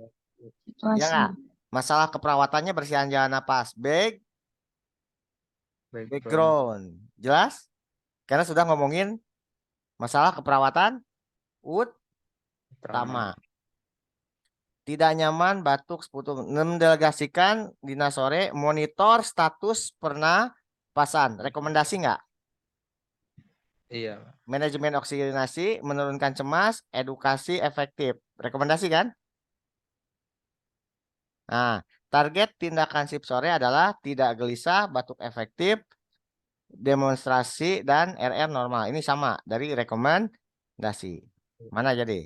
Situasi. Ya nggak? Masalah keperawatannya bersihan jalan napas. Background. Jelas? Karena sudah ngomongin masalah keperawatan utama. Tidak nyaman, batuk, seputum. Mendelegasikan dinas sore, monitor status pernapasan. Rekomendasi nggak? Iya, Pak. Manajemen oksigenasi, menurunkan cemas, edukasi efektif. Rekomendasi kan? Nah, target tindakan sip sore adalah tidak gelisah, batuk efektif, demonstrasi, dan RR normal. Ini sama dari rekomendasi. Mana jadi?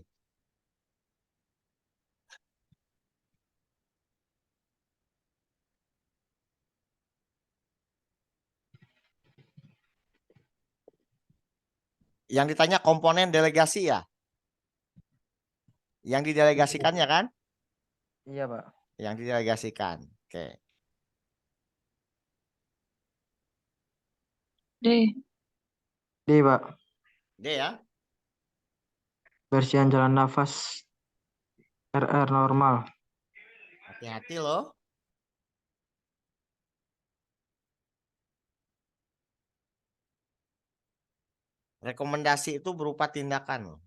Yang ditanya komponen delegasi ya? Yang didelegasikan ya kan? Iya, Pak. Yang didelegasikan. Oke. D. D, Pak. D ya. Bersihan jalan nafas RR normal. Hati-hati loh. Rekomendasi itu berupa tindakan loh.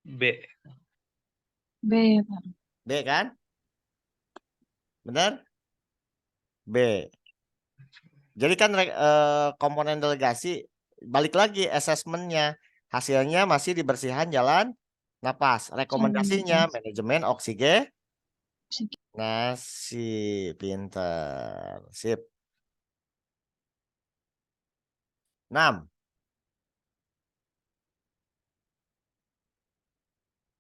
B. B, Pak. B kan? Benar? B. Jadi kan komponen delegasi balik lagi asesmennya, hasilnya masih dibersihan jalan napas. Rekomendasinya manajemen oksigen. Nasi pinter. Sip. 6.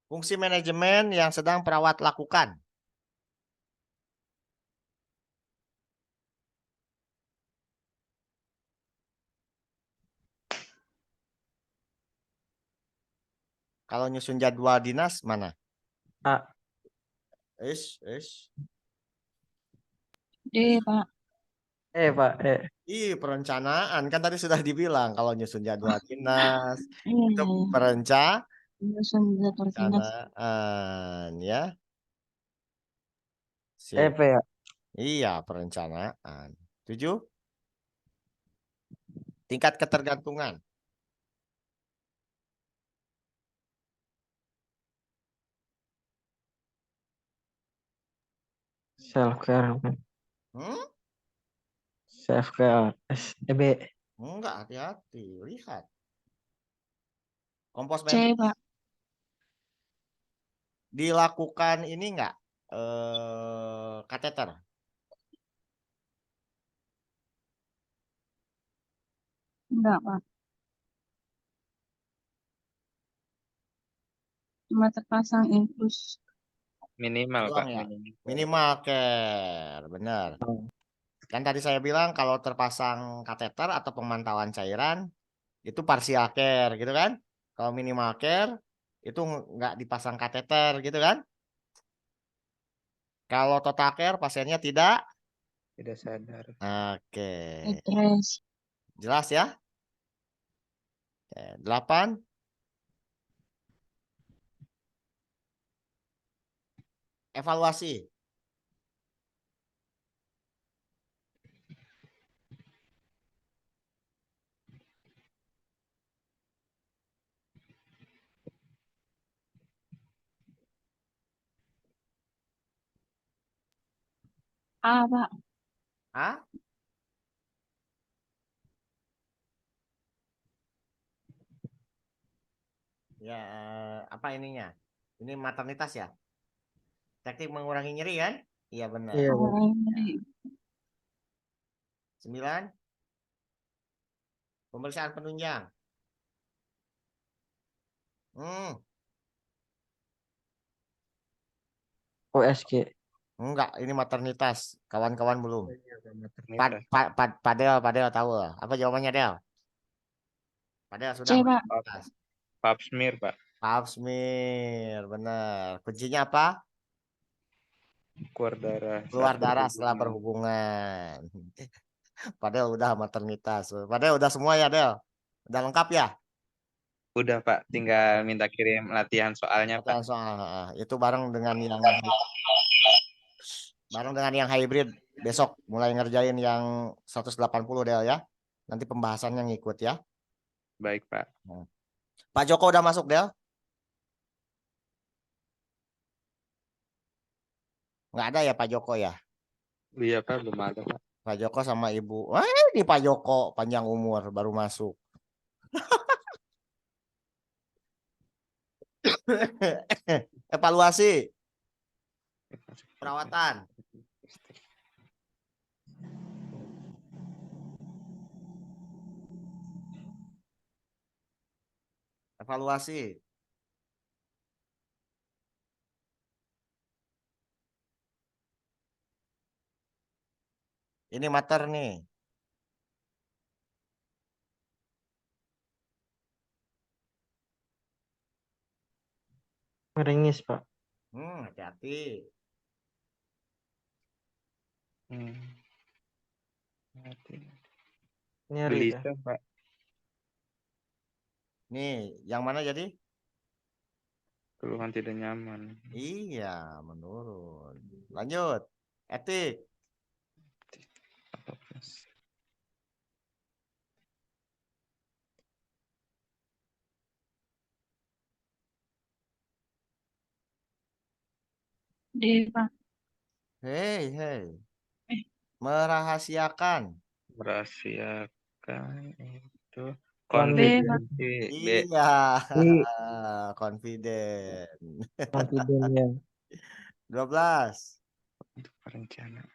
Fungsi manajemen yang sedang perawat lakukan. Kalau nyusun jadwal dinas mana? A. Ish. D, Pak. E, Pak. E. Perencanaan kan tadi sudah dibilang kalau nyusun jadwal dinas Iya, itu iya, iya. perencanaan Penyusun jadwal dinas. ya. E, Sip. P, ya. Iya, perencanaan. 7. Tingkat ketergantungan. Self care. Hmm? Self care. S. E, B. Enggak, hati-hati. Lihat. Kompos C, medis Pak. dilakukan ini enggak? Kateter. Enggak, Pak. Cuma terpasang infus. Minimal, Doang Pak. ya? Minimal. Minimal care, benar. Kan tadi saya bilang kalau terpasang kateter atau pemantauan cairan itu partial care gitu kan? Kalau minimal care itu nggak dipasang kateter gitu kan? Kalau total care pasiennya tidak. Tidak sadar. Oke, Address. jelas ya? Oke, 8. Evaluasi. A, Pak. A. Ya, apa ininya? Ini maternitas ya? Teknik mengurangi nyeri kan? Iya benar. Iya, Pak. Orang dari 9. Pemeriksaan penunjang. Hmm, USG. enggak, ini maternitas. Kawan-kawan belum. Iya, Pak, maternitas. Padel tahu lah. Apa jawabannya Del? Padel C, sudah Pak. maternitas. Pap smear, Pak. Pap smear, benar. Kuncinya apa? Keluar darah. Keluar saat darah setelah berhubungan. berhubungan. Padel udah maternitas. Padel udah semua ya Del? Udah lengkap ya? Udah, Pak. Tinggal minta kirim latihan soalnya, Pak. Pertanyaan soal itu bareng dengan yang hybrid besok mulai ngerjain yang 180 Del ya. Nanti pembahasannya ngikut ya. Baik, Pak. Pak Joko udah masuk Del? Nggak ada ya Pak Joko ya? Iya, Pak. Belum ada, Pak. Pak Joko sama Ibu. Wah, ini Pak Joko panjang umur baru masuk. Evaluasi perawatan. Evaluasi. Ini mater nih. Meringis, Pak. Hati-hati. Hmm. Hati. Nyeri itu. Gelisah, Pak. Nih, yang mana jadi? Keluhan tidak nyaman. Iya, menurun. Lanjut. Etik. Apa, Mas? D, Pak. Hei, hei. Eh. Merahasiakan. Merahasiakan itu B, Pak. konfidensi. B. Iya. I. Confident. Confident ya. 12. Untuk perencanaan.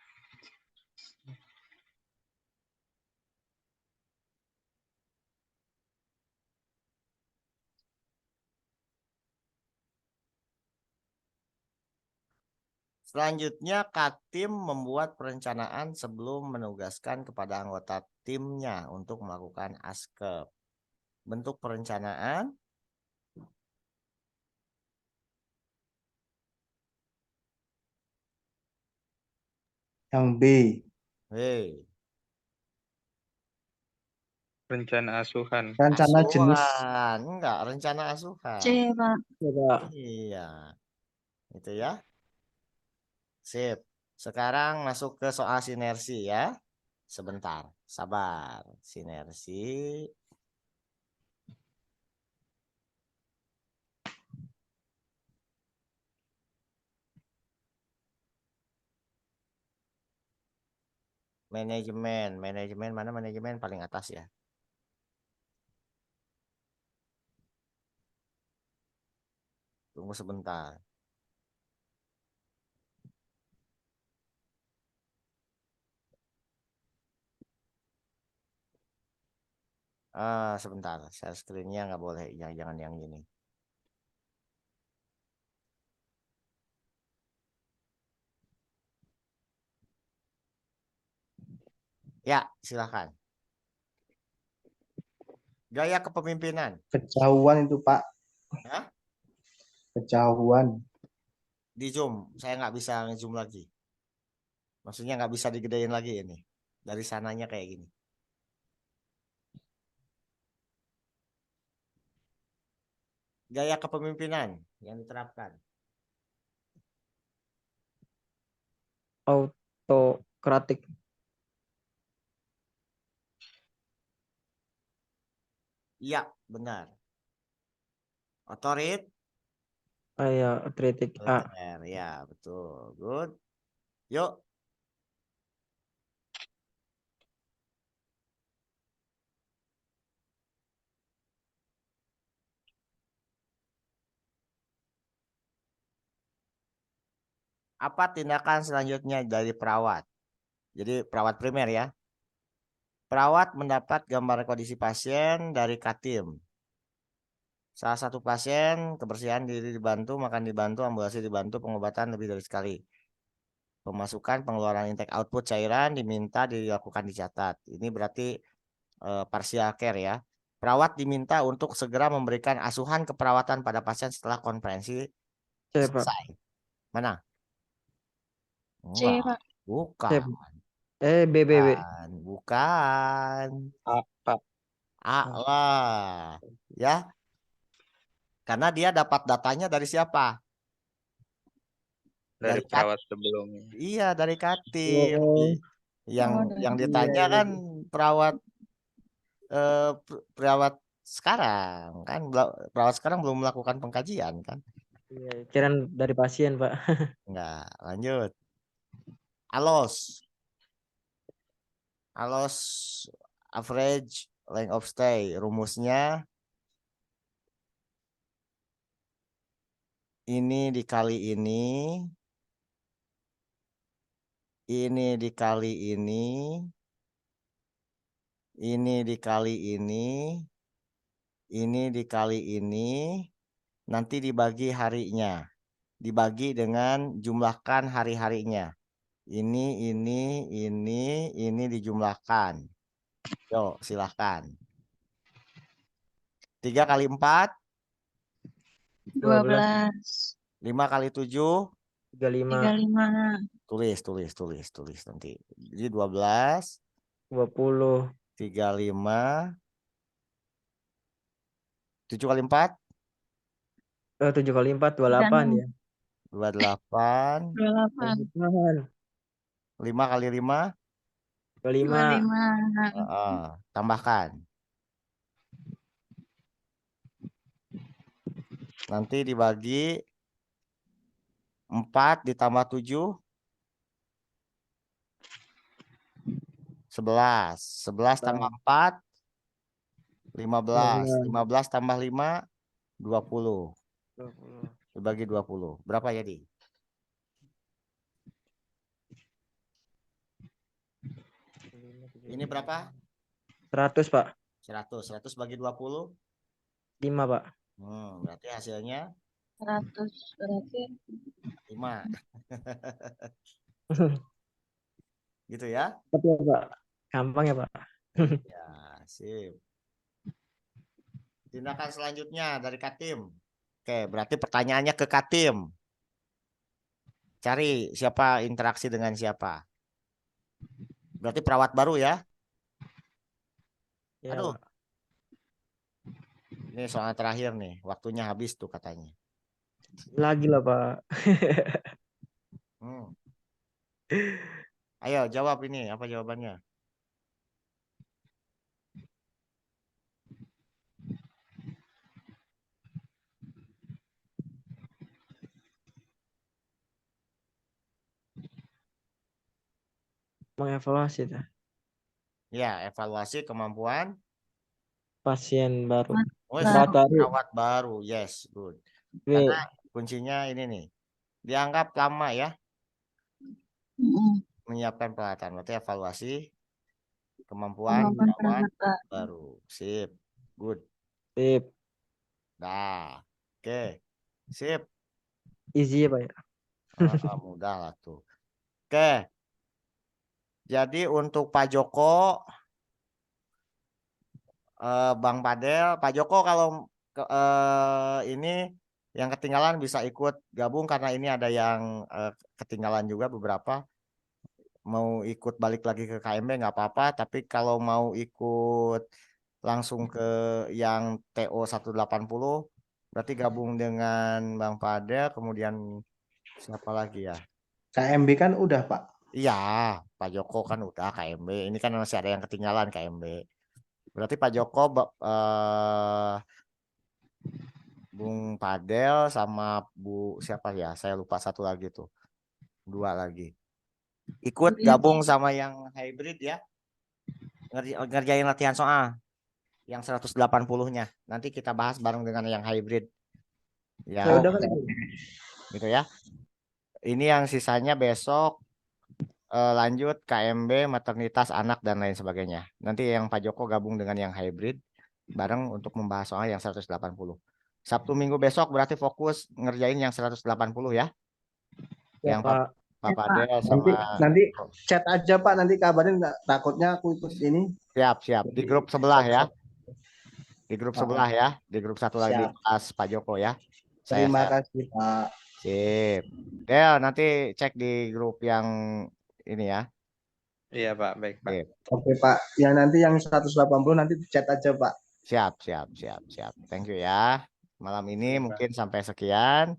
Selanjutnya, Katim membuat perencanaan sebelum menugaskan kepada anggota timnya untuk melakukan askep. Bentuk perencanaan. Yang B. Hei. Rencana asuhan. Rencana jenis. Asuhan. Enggak, rencana asuhan. C, Pak. Coba. Iya. Itu ya. Sip. Sekarang masuk ke soal sinergi ya. Sebentar. Sabar. Sinergi. Manajemen. Manajemen mana manajemen paling atas ya. Tunggu sebentar. Sebentar. Share screen-nya nggak boleh. Jangan yang ini. Ya, silakan. Gaya kepemimpinan. Kejauhan itu, Pak. Hah? Kejauhan. Di zoom. Saya nggak bisa zoom lagi. Maksudnya nggak bisa digedein lagi ini. Dari sananya kayak gini. Gaya kepemimpinan yang diterapkan. Autokratik. Iya, benar. Otorit. Ya, otoritik A. Otoriter. Ya, betul. Good. Yuk. Apa tindakan selanjutnya dari perawat? Jadi perawat primer ya. Perawat mendapat gambar kondisi pasien dari Katim. Salah satu pasien kebersihan diri dibantu, makan dibantu, ambulasi dibantu, pengobatan lebih dari sekali. Pemasukan pengeluaran intake output cairan diminta dilakukan dicatat. Ini berarti partial care ya. Perawat diminta untuk segera memberikan asuhan keperawatan pada pasien setelah konferensi C, Pak. selesai. Mana? C, Enggak, Pak. bukan. B, B, B. Bukan. Apa? A lah. Ya. Karena dia dapat datanya dari siapa? Dari Dari perawat sebelumnya. Iya, dari Katim. Oh, Yang dari- ditanya iya, iya. kan perawat perawat sekarang kan perawat sekarang belum melakukan pengkajian kan? Iya, kirain dari pasien, Pak. Enggak, lanjut. ALOS. ALOS average length of stay. Rumusnya ini dikali ini dikali ini dikali ini dikali ini, nanti dibagi harinya. Dibagi dengan jumlahkan hari-harinya. Ini dijumlahkan. Yuk, silahkan. 3 kali 4. 12. 5 kali 7, 35, 35. tulis nanti. Jadi 12, 20, 35, 7 kali 4, 7 kali 4, 28 ya. 28, 28. 5 kali 5, 25, 25. tambahkan. Nanti dibagi 4 ditambah 7, 11. 11 tambah 4, 15. 15 tambah 5, 20. 20. Dibagi 20. Berapa jadi? Ini berapa? 100, Pak. 100. 100 bagi 20. 5, Pak. Berarti hasilnya 100 berarti 5. Gitu ya? Betul, Pak. Gampang ya, Pak. Ya, sip. Tindakan selanjutnya dari Katim. Oke, berarti pertanyaannya ke Katim. Cari siapa interaksi dengan siapa. Berarti perawat baru ya? Ya, Aduh. Pak. Ini soal terakhir nih. Waktunya habis tuh katanya. Lagi lah, Pak. Ayo jawab ini. Apa jawabannya? Mengevaluasi dah. Ya, evaluasi kemampuan Pasien baru. perawat baru. Yes, good. B. Karena kuncinya ini nih. Dianggap lama ya menyiapkan peralatan. Berarti evaluasi kemampuan perawat baru. Sip. Good. Sip. Dah. Oke. Sip. Easy ya, Pak ya. Mudah lah tuh. Oke. Jadi untuk Pak Joko, Bang Padel, Pak Joko kalau ini yang ketinggalan bisa ikut gabung karena ini ada yang ketinggalan juga beberapa. Mau ikut balik lagi ke KMB nggak apa-apa, tapi kalau mau ikut langsung ke yang TO 180 berarti gabung dengan Bang Padel, kemudian siapa lagi ya? KMB kan udah, Pak. Iya, Pak Joko kan udah KMB. Ini kan masih ada yang ketinggalan KMB. Berarti Pak Joko, Bung Padel sama Bu siapa ya? Saya lupa satu lagi tuh. 2 lagi. Ikut gabung sama yang hybrid ya. Ngerjain latihan soal. Yang 180-nya. Nanti kita bahas bareng dengan yang hybrid. Ya, Ya udah kan. gitu ya. Ini yang sisanya besok lanjut KMB, maternitas anak dan lain sebagainya. Nanti yang Pak Joko gabung dengan yang hybrid bareng untuk membahas soal yang 180. Sabtu Minggu besok berarti fokus ngerjain yang 180 ya. Ya, Yang Pak. Pak Padel sama Nanti chat aja, Pak, nanti kabarin, takutnya aku ikut ini. siap di grup sebelah ya. Di grup sebelah ya, di grup satu lagi Siap. kelas Pak Joko ya. Terima kasih, Pak. Sip. Del, nanti cek di grup yang ini ya. Iya, Pak. Baik, Pak. Sip. Oke, Pak. Yang nanti yang 180 nanti chat aja, Pak. Siap. Thank you ya. Malam ini mungkin sampai sekian.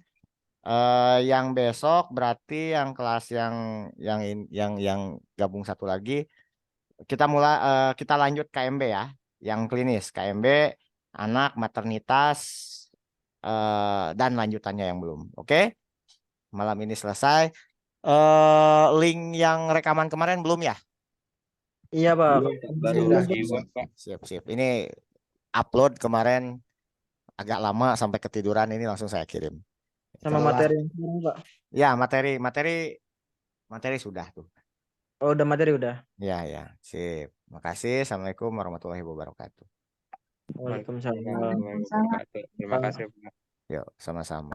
Yang besok berarti yang kelas yang gabung satu lagi kita lanjut KMB ya, yang klinis KMB anak maternitas dan lanjutannya yang belum. Oke? Malam ini selesai. Link yang rekaman kemarin belum ya? Iya, Pak. Baru lagi buat, Pak. Siap. Ini upload kemarin agak lama sampai ketiduran, ini langsung saya kirim. Sama materi yang sekarang, Pak. Ya, materi sudah tuh. Oh, udah materi udah. Ya, sip. Makasih. Assalamualaikum warahmatullahi wabarakatuh. Waalaikumsalam. Waalaikumsalam. Terima kasih, Pak. Yuk, sama-sama.